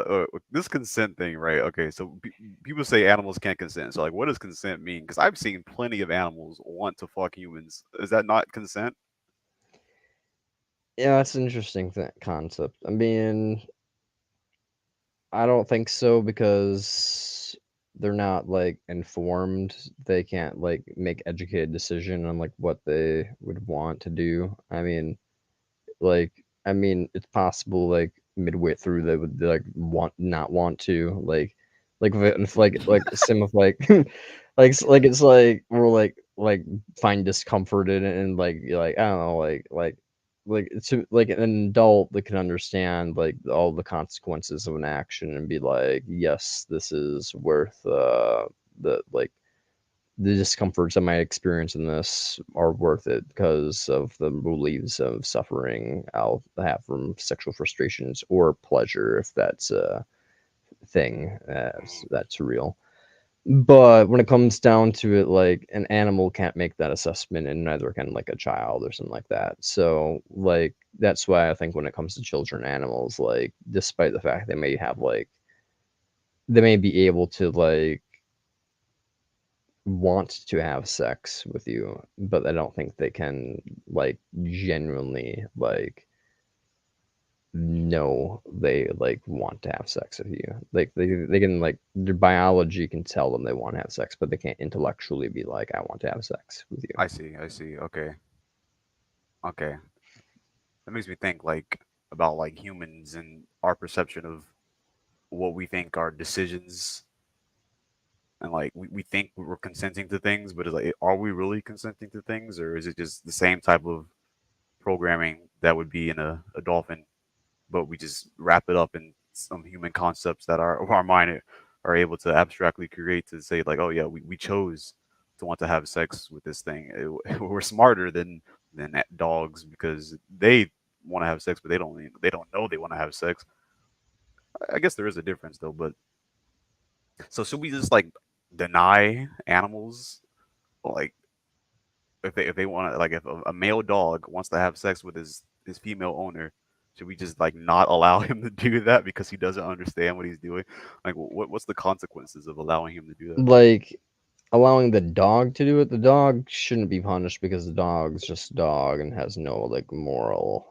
this consent thing, right? Okay, so people say animals can't consent. So, like, what does consent mean? Because I've seen plenty of animals want to fuck humans. Is that not consent? Yeah, that's an interesting concept. I mean, I don't think so because they're not like informed. They can't like make educated decision on like what they would want to do. It's possible like midway through they would like want not want to if like sim of like like it's like we're like find discomfort in it and like you're like I don't know to like an adult that can understand like all the consequences of an action and be like, yes, this is worth the like the discomforts I might experience in this are worth it because of the reliefs of suffering I'll have from sexual frustrations or pleasure if that's a thing that's real. But when it comes down to it, like an animal can't make that assessment, and neither can like a child or something like that. So, like, that's why I think when it comes to children and animals, like, despite the fact they may have like, they may be able to like want to have sex with you, but I don't think they can like genuinely like know they like want to have sex with you. Like they can like their biology can tell them they want to have sex, but they can't intellectually be like, I want to have sex with you. I see. I see. Okay. Okay. That makes me think like about like humans and our perception of what we think are decisions, and like we think we're consenting to things, but it's like, are we really consenting to things, or is it just the same type of programming that would be in a dolphin, but we just wrap it up in some human concepts that our mind are able to abstractly create to say like, oh yeah, we chose to want to have sex with this thing. We're smarter than dogs because they want to have sex, but they don't know they want to have sex. I guess there is a difference though, but so should we just like deny animals, like if they want to, like if a male dog wants to have sex with his female owner, should we just like not allow him to do that because he doesn't understand what he's doing? Like what's the consequences of allowing him to do that? Like allowing the dog to do it, the dog shouldn't be punished because the dog's just a dog and has no like moral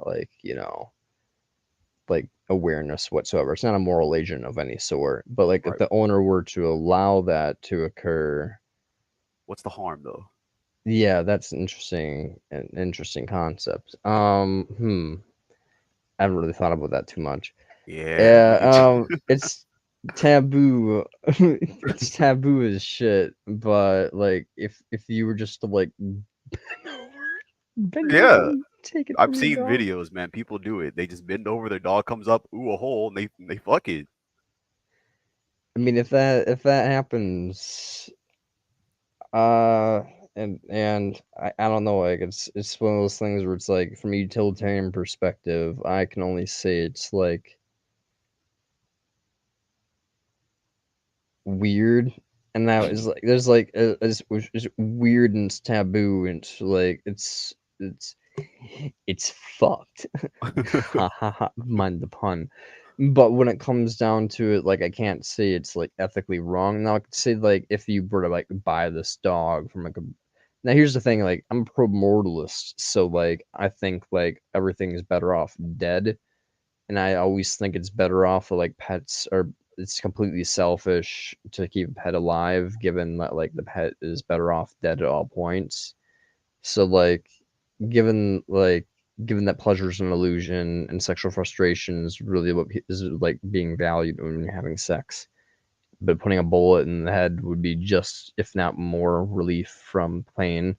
like, you know, like awareness whatsoever. It's not a moral agent of any sort. But like if Right. the owner were to allow that to occur, What's the harm though? yeah, that's an interesting concept. I haven't really thought about that too much. Yeah, Yeah, me too. it's taboo. It's taboo as shit. But like, if you were just to like bend over Yeah, and take it I've from your seen dog. videos, man. People do it. They just bend over, their dog comes up, ooh, a hole, and they fuck it. I mean, if that happens, uh, and I don't know, like it's one of those things where it's like from a utilitarian perspective, I can only say it's like weird, and that is like there's like it's weird and it's taboo and it's like it's fucked. Ha ha ha! Mind the pun. But when it comes down to it, like I can't say it's like ethically wrong. Now I could say like if you were to like buy this dog from like a now here's the thing, like I'm a pro-mortalist, so like I think like everything is better off dead, and I always think it's better off for like pets or it's completely selfish to keep a pet alive, given that like the pet is better off dead at all points. So like, given like given that pleasure is an illusion and sexual frustration is really what is like being valued when you're having sex, but putting a bullet in the head would be just if not more relief from pain.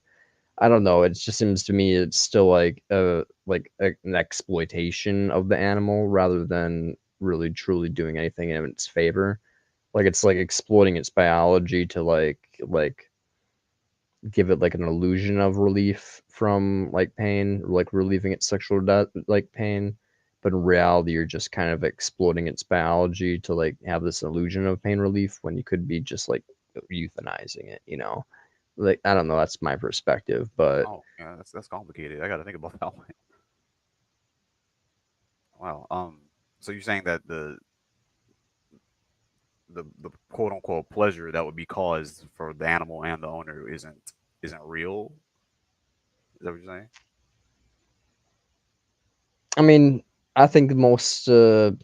I don't know. It just seems to me it's still an exploitation of the animal rather than really truly doing anything in its favor. Like it's like exploiting its biology to like give it like an illusion of relief from like pain, like relieving its sexual like pain. But in reality, you're just kind of exploiting its biology to like have this illusion of pain relief when you could be just like euthanizing it, you know? Like I don't know, that's my perspective, but Oh, yeah, that's complicated. I got to think about that one. Wow. So you're saying that the quote unquote pleasure that would be caused for the animal and the owner isn't real? Is that what you're saying? I mean, I think most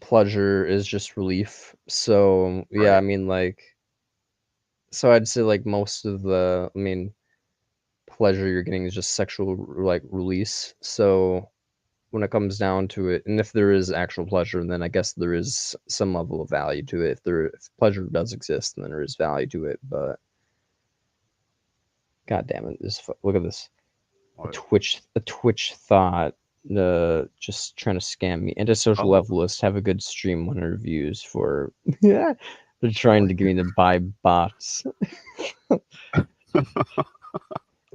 pleasure is just relief. So yeah, I Right. mean like so I'd say like most of the I mean pleasure you're getting is just sexual like release. So when it comes down to it, and if there is actual pleasure, then I guess there is some level of value to it. If pleasure does exist, then there is value to it. But god damn it, look at this. What? A Twitch thought, just trying to scam me. Antisocial Oh. levelists have a good stream 100 views for. Yeah, they're trying to get me to buy bots.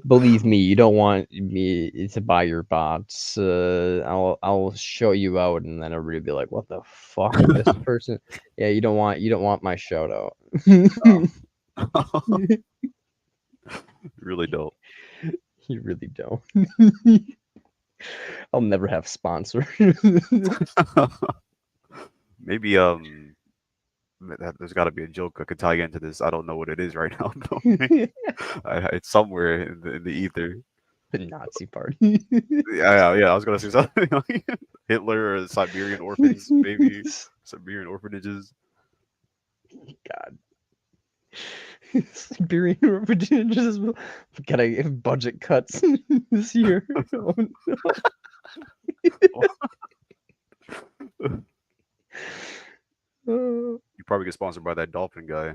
Believe me, you don't want me to buy your bots. I'll show you out, and then everybody will be like, "What the fuck, this person?" Yeah, you don't want my shout out. Really don't. You really don't. I'll never have sponsors. Maybe there's got to be a joke I could tie into this. I don't know what it is right now. Though. It's somewhere in the ether. The Nazi party. Yeah. I was gonna say something like Hitler or Siberian orphans, maybe Siberian orphanages. God. Siberian orphanages. Can I have budget cuts this year? Oh, no. You probably get sponsored by that dolphin guy.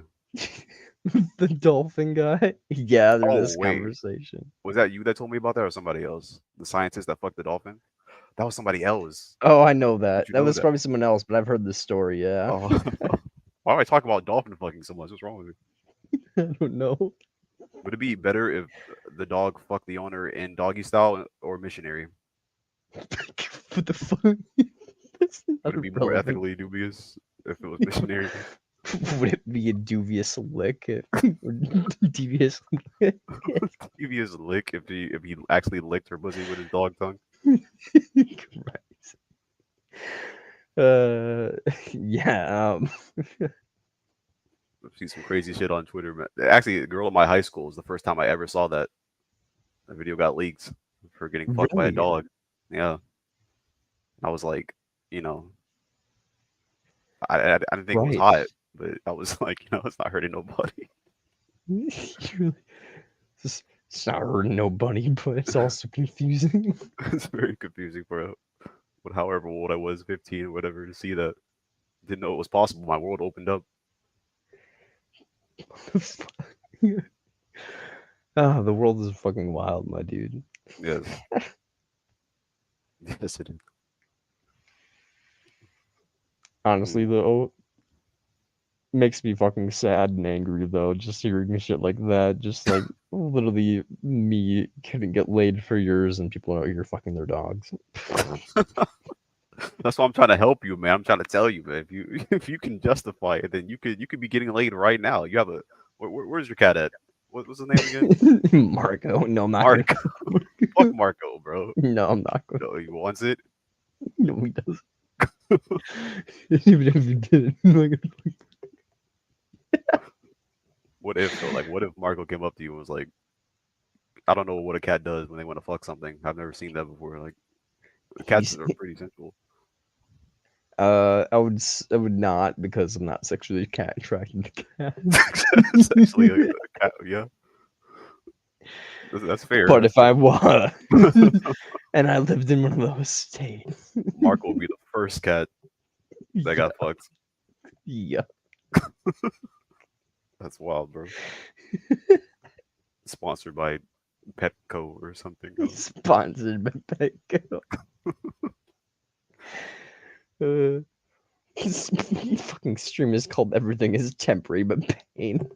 The dolphin guy. Yeah, there's this wait. conversation. Was that you that told me about that, or somebody else? The scientist that fucked the dolphin? That was somebody else. Oh, I know that. you That know was that? probably someone else, but I've heard this story. Yeah. Oh. Why am I talking about dolphin fucking so much? What's wrong with me? I don't know. Would it be better if the dog fucked the owner in doggy style or missionary? What the fuck? That's not Would it be more relevant. ethically dubious if it was missionary? Would it be a dubious lick? Or devious lick? Devious lick if he actually licked her pussy with his dog tongue. Right. Yeah. I've seen some crazy shit on Twitter. Man. Actually, a girl at my high school is the first time I ever saw that. The video got leaked for getting fucked by a Really? dog. Yeah. I was like, I didn't think it was hot, but I was like, it's not hurting nobody. It's not hurting nobody, but it's also confusing. It's very confusing for however old I was, 15 or whatever, to see that. Didn't know it was possible. My world opened up. Ah, the world is fucking wild, my dude. Yes. Yes, it is. Honestly, though, makes me fucking sad and angry, though, just hearing shit like that. Just like literally me couldn't get laid for years, and people are you're fucking their dogs. That's why I'm trying to help you, man. I'm trying to tell you, man. If you can justify it, then you could be getting laid right now. You have a where's your cat at? What's his name again? Marco. No, I'm not. Marco. Fuck Marco, bro. No, I'm not going. No, he wants it. No, he doesn't. Even if he did, I'm not gonna. What if though? Like, what if Marco came up to you and was like, I don't know what a cat does when they want to fuck something. I've never seen that before. Like, cats are pretty sensual. I would not, because I'm not sexually attracted to cats. Essentially, a cat, yeah. That's fair. But if I was, and I lived in one of those states, Marco will be the first cat that got fucked. Yeah. That's wild, bro. Sponsored by Petco or something. Sponsored by Petco. This fucking stream is called "Everything is Temporary but Pain."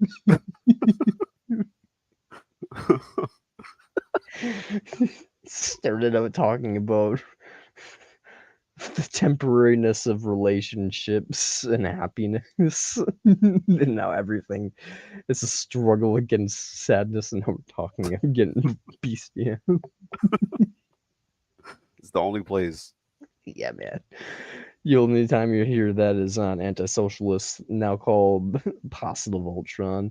Started out talking about the temporariness of relationships and happiness, and now everything is a struggle against sadness, and now we're talking again beastie. It's the only place. Yeah, man. The only time you hear that is on Anti-Socialist, now called ApostleO'Ultron.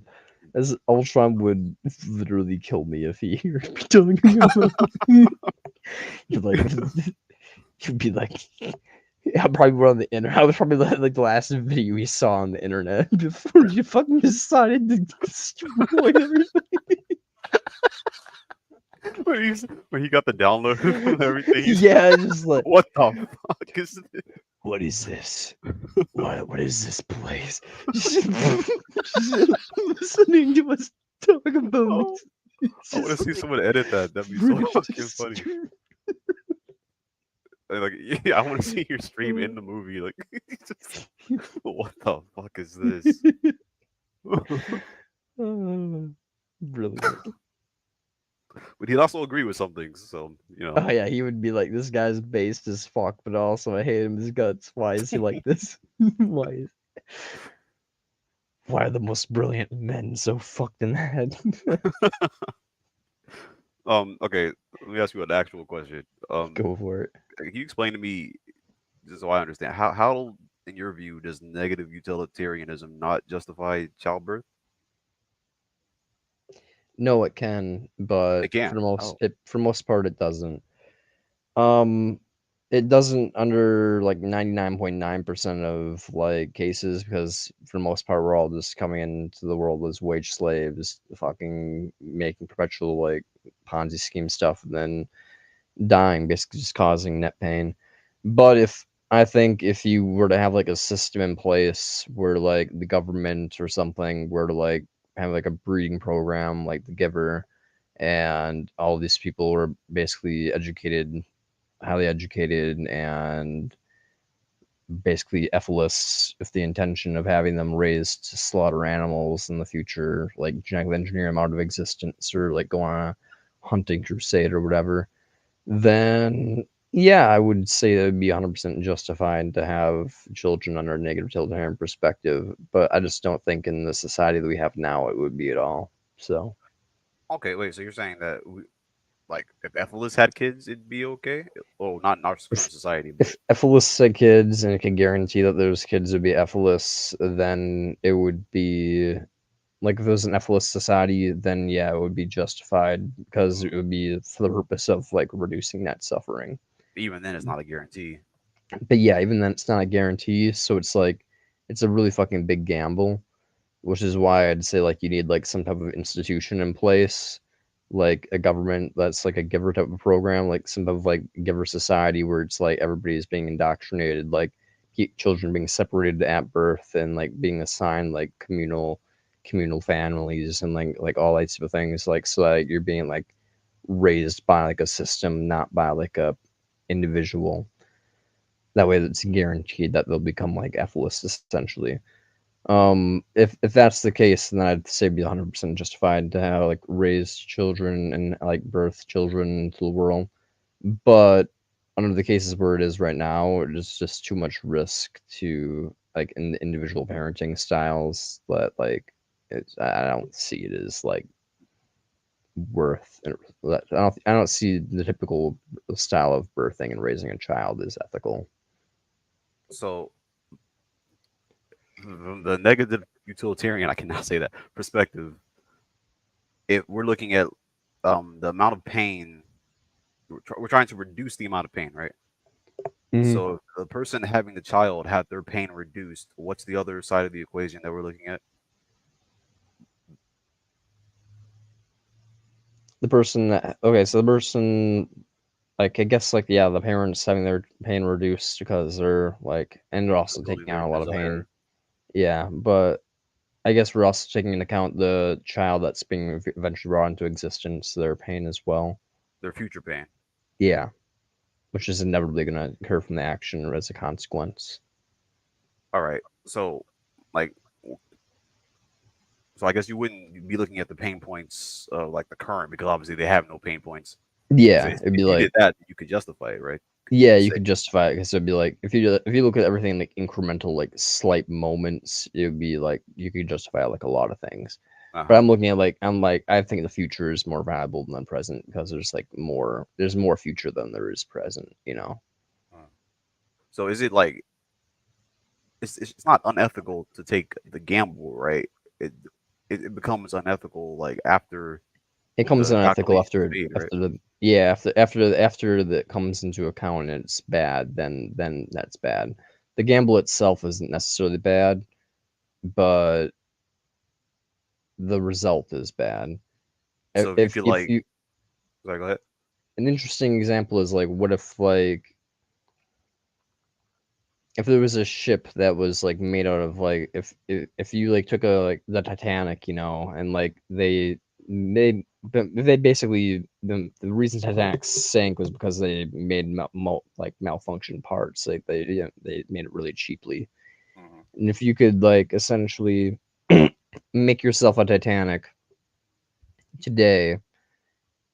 As Ultron would literally kill me if he heard me talking about he'd be like, I probably went on the internet. I was probably like the last video he saw on the internet before you fucking decided to destroy everything. When he got the download and everything. Yeah, just like, what the fuck is this? What is this? What is this place? Listening to us talk about I want to see someone edit that. That'd be so fucking funny. Like, yeah, I want to see your stream in the movie. Like, just, what the fuck is this? Brilliant. But he'd also agree with some things. So Oh yeah, he would be like, "This guy's based as fuck, but also I hate him as guts. Why is he like this? Why are the most brilliant men so fucked in the head?" Okay, let me ask you an actual question. Go for it. Can you explain to me, just so I understand, how in your view does negative utilitarianism not justify childbirth? No, it can, but It can. Oh, for most part, it doesn't. It doesn't under like 99.9% of like cases, because for the most part, we're all just coming into the world as wage slaves, fucking making perpetual like Ponzi scheme stuff, and then dying, basically just causing net pain. But I think if you were to have like a system in place where like the government or something were to like have like a breeding program like the Giver, and all these people were basically educated, highly educated, and basically ethilists with the intention of having them raised to slaughter animals in the future, like genetically engineer them out of existence, or like go on a hunting crusade or whatever, then yeah, I would say that would be 100% justified to have children under a negative utilitarian perspective. But I just don't think in the society that we have now it would be at all. So okay. Wait. So you're saying that like if Ephesus had kids, it'd be okay? Oh, not in our current society, but if Ephesus had kids and it could guarantee that those kids would be Ephesus, then it would be like if it was an Ephesus society, then yeah, it would be justified because it would be for the purpose of like reducing that suffering. even then, it's not a guarantee. But yeah, even then, it's not a guarantee. So it's like, it's a really fucking big gamble, which is why I'd say like you need like some type of institution in place, like a government that's like a giver type of program, like some type of like giver society where it's like everybody's being indoctrinated, like children being separated at birth and like being assigned like communal families and like all that type of things, like so that you're being like raised by like a system, not by like a individual. That way, it's guaranteed that they'll become like Ephesus essentially. If that's the case, then I'd say it'd be 100% justified to have like raise children and like birth children into the world. But under the cases where it is right now, it's just too much risk to like in the individual parenting styles that like I don't see it as like worth. I don't see the typical style of birthing and raising a child as ethical. So the negative utilitarian, I cannot say that perspective. If we're looking at the amount of pain, we're trying to reduce the amount of pain, right? So if the person having the child had their pain reduced, what's the other side of the equation that we're looking at? The person that okay, so the person like I guess like yeah, the parents having their pain reduced because they're like and they're also Fulfilling taking out their a lot of pain. desire, Yeah, but I guess we're also taking into account the child that's being eventually brought into existence, their pain as well. their future pain. Yeah, which is inevitably going to occur from the action or as a consequence. All right. So, like, so I guess you wouldn't be looking at the pain points of like the current because obviously they have no pain points. So Yeah, if it'd be you like did that, you could justify it, right? yeah, Just you say, could justify it because it'd be like if you look at everything like incremental, like slight moments, it would be like you could justify like a lot of things. But uh-huh. I'm looking at like I think the future is more valuable than the present because there's more future than there is present. You know. So is it like it's not unethical to take the gamble, right? It it becomes unethical like after It comes the unethical calculations made, right? after that comes into account and it's bad, then that's bad. The gamble itself isn't necessarily bad, but the result is bad. So if you could If like, you sorry, go ahead. An interesting example is like what if like if there was a ship that was like made out of like if you like took a like the Titanic, you know, and like they made they basically the reason Titanic sank was because they made like malfunction parts. Like they made it really cheaply. Mhm. And if you could like essentially make yourself a Titanic today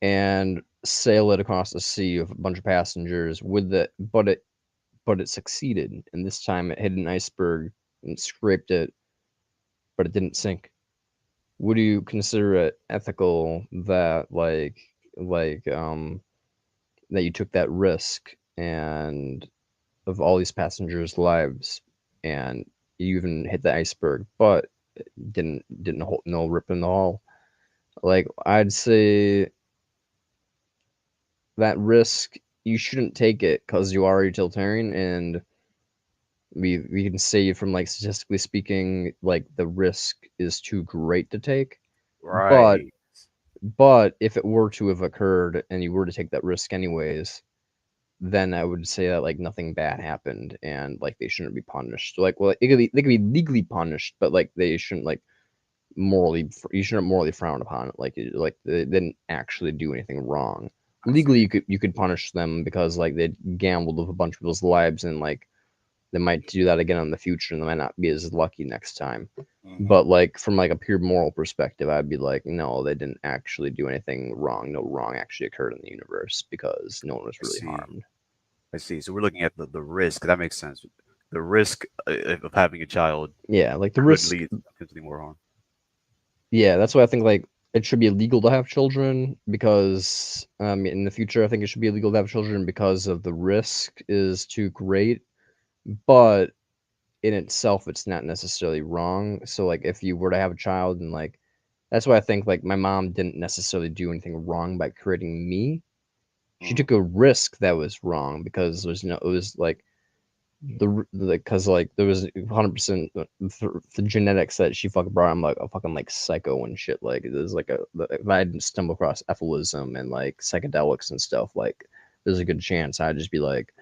and sail it across the sea with a bunch of passengers with the but it succeeded, and this time it hit an iceberg and scraped it, but it didn't sink. Would you consider it ethical that that you took that risk and of all these passengers' lives and you even hit the iceberg, but it didn't hold no rip in the hull? Like I'd say that risk you shouldn't take it because you are utilitarian and we can say from like statistically speaking like the risk is too great to take, but Right. if it were to have occurred and you were to take that risk anyways, then I would say that like nothing bad happened and like they shouldn't be punished. Like, well, they could be legally punished, but like they shouldn't like you shouldn't morally frown upon it. Like they didn't actually do anything wrong. I Legally, see. you could punish them because like they gambled with a bunch of people's lives and like they might do that again in the future and they might not be as lucky next time. Hmm. But like from like a pure moral perspective, I'd be like, no, they didn't actually do anything wrong. No wrong actually occurred in the universe because no one was I really see. harmed. I see. So we're looking at the risk. That makes sense. The risk of having a child Yeah, like the could risk. lead to potentially more harm. Yeah, that's why I think like it should be illegal to have children because in the future I think it should be illegal to have children because of the risk is too great. But in itself, it's not necessarily wrong. So like if you were to have a child and like that's why I think like my mom didn't necessarily do anything wrong by creating me. She Mhm. took a risk that was wrong because there's no it was like because like there was 100% the genetics that she fucking brought. I'm like a fucking like psycho and shit. Like there's like if I didn't stumble across ethylism and like psychedelics and stuff, like there's a good chance I'd just be like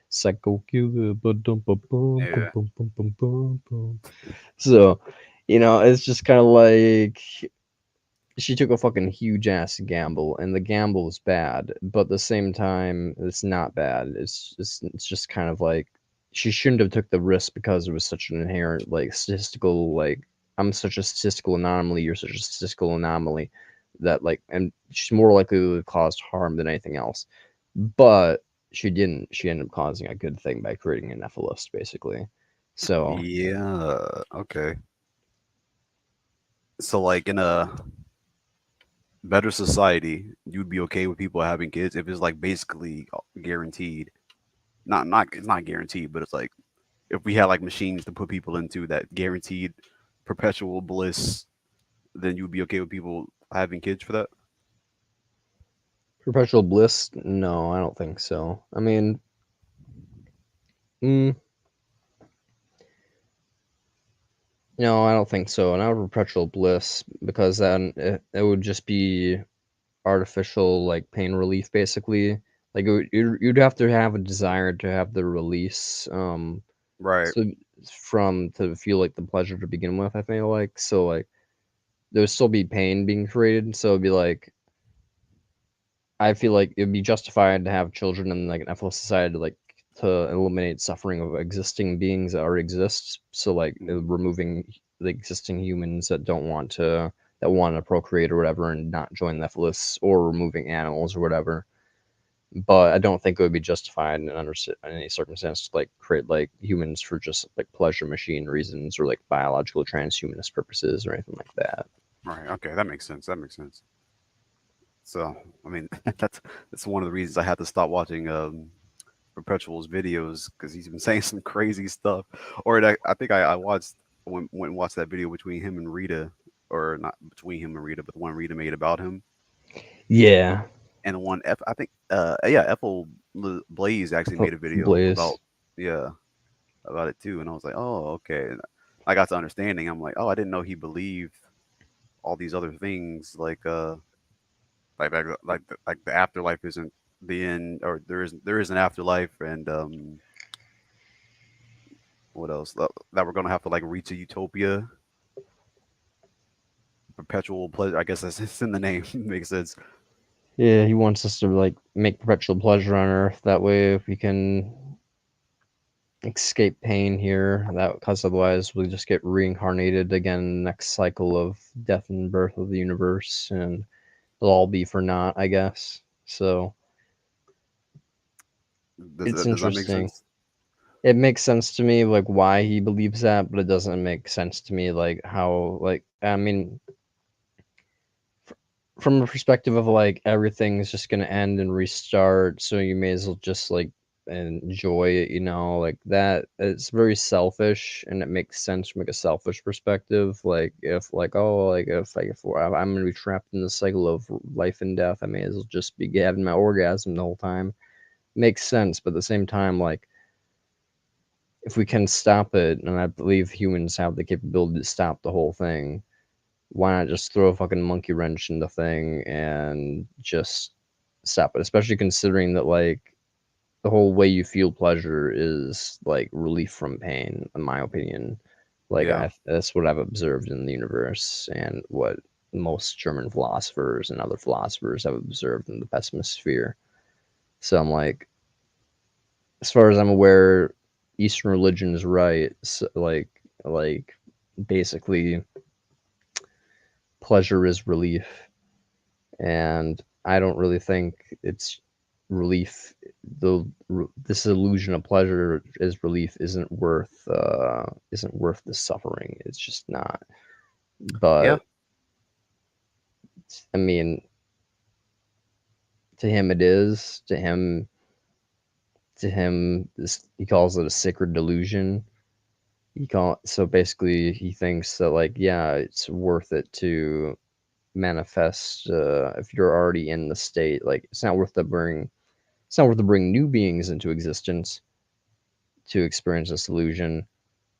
psycho killer, but dum bum bum bum Yeah. bum bum bum bum bum. So, it's just kind of like she took a fucking huge ass gamble, and the gamble is bad, but at the same time, it's not bad. It's just kind of like she shouldn't have took the risk because it was such an inherent like statistical like I'm such a statistical anomaly, you're such a statistical anomaly that like and she's more likely to have caused harm than anything else. But she didn't. She ended up causing a good thing by creating a Nephilist, basically. So Yeah. Okay. So like in a better society, you'd be okay with people having kids if it's like basically guaranteed. Not it's not guaranteed, but it's like if we had like machines to put people into that guaranteed perpetual bliss, then you'd be okay with people having kids for that. perpetual bliss? No, I don't think so. I mean, mm, no, I don't think so. Not perpetual bliss because then it would just be artificial like pain relief, basically. Like you'd have to have a desire to have the release, Right. so from to feel like the pleasure to begin with. I feel like so like there would still be pain being created, so it'd be like I feel like it'd be justified to have children in like an ethical society to like to eliminate suffering of existing beings that already exist. So like Mhm. removing the existing humans that want to procreate or whatever and not join the Nephilists or removing animals or whatever. But I don't think it would be justified in any circumstance to like create like humans for just like pleasure machine reasons or like biological transhumanist purposes or anything like that. Right. Okay, that makes sense. That makes sense. So, I mean, that's one of the reasons I had to stop watching Perpetual's videos because he's been saying some crazy stuff. Or that, I think I watched went and watched that video between him and Rita, or not between him and Rita, but the one Rita made about him, Yeah, and the one I think yeah, Ethel Blaze actually made a video Blaze. about, yeah, about it too, and I was like, oh, okay. And I got to understanding. I'm like, oh, I didn't know he believed all these other things like the afterlife isn't the end, or there is an afterlife, and what else that we're gonna have to like reach a utopia. perpetual pleasure. I guess that's it's in the name. Makes sense. Yeah, he wants us to like make perpetual pleasure on Earth. That way, if we can escape pain here, that because otherwise we'll just get reincarnated again in the next cycle of death and birth of the universe, and it'll all be for naught, I guess. So it's Does that make interesting. sense? It makes sense to me like why he believes that, but it doesn't make sense to me like how like I mean from a perspective of like everything's just gonna end and restart, so you may as well just like enjoy it, you know, like that. It's very selfish, and it makes sense from like a selfish perspective. Like if like oh like if I'm gonna be trapped in the cycle of life and death, I may as well just be having my orgasm the whole time. Makes sense, but at the same time, like if we can stop it, and I believe humans have the capability to stop the whole thing, why not just throw a fucking monkey wrench in the thing and just stop it? Especially considering that like the whole way you feel pleasure is like relief from pain, in my opinion. Like Yeah. that's what I've observed in the universe, and what most German philosophers and other philosophers have observed in the pessimist sphere. So I'm like, as far as I'm aware, Eastern religion is right. So like basically pleasure is relief, and I don't really think it's relief. The this illusion of pleasure is relief isn't worth the suffering. It's just not. Yeah. But I mean, to him it is. To him, this, he calls it a sacred delusion. So basically he thinks that like yeah, it's worth it to manifest if you're already in the state. Like it's not worth to bring new beings into existence to experience this illusion.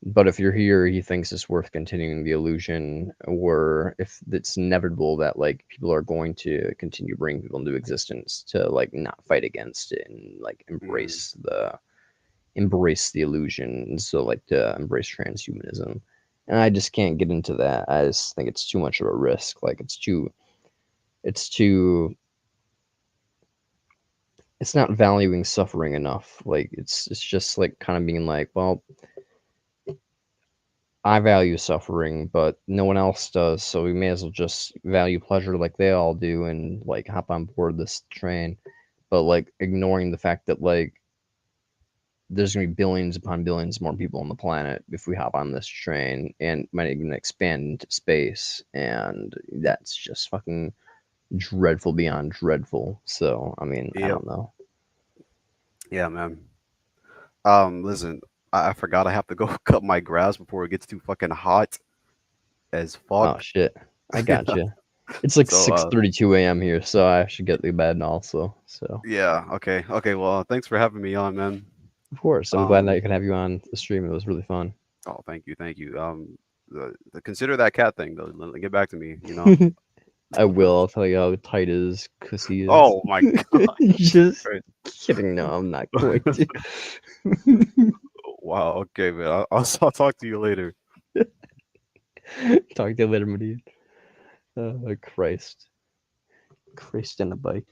But if you're here, he thinks it's worth continuing the illusion, or if it's inevitable that like people are going to continue bringing people into existence, to like not fight against it and like Mm, embrace the illusion. So like to embrace transhumanism. And I just can't get into that. I just think it's too much of a risk. Like it's too it's not valuing suffering enough. Like it's just like kind of being like, well, I value suffering, but no one else does, so we may as well just value pleasure like they all do and like hop on board this train. But like ignoring the fact that like there's gonna be billions upon billions more people on the planet if we hop on this train, and might even expand into space, and that's just fucking dreadful beyond dreadful. So I mean, I yep. don't know. Yeah, man. Listen, I forgot I have to go cut my grass before it gets too fucking hot as Oh fuck. shit. I got you. It's like So, 6:32 a.m. here, so I should get to bed also. So, yeah, okay, okay. Well, thanks for having me on, man. of course, I'm glad that I Um, could have you on the stream. It was really fun. oh, thank you, thank you. Consider that cat thing though. Get back to me, you know. I will. I'll tell you how tight his pussy is. Oh my god. Jesus Just Christ. kidding. No, I'm not going to. Wow. Okay, man. I'll talk to you later. Talk to you later, my dude. Christ. Christ in a bike.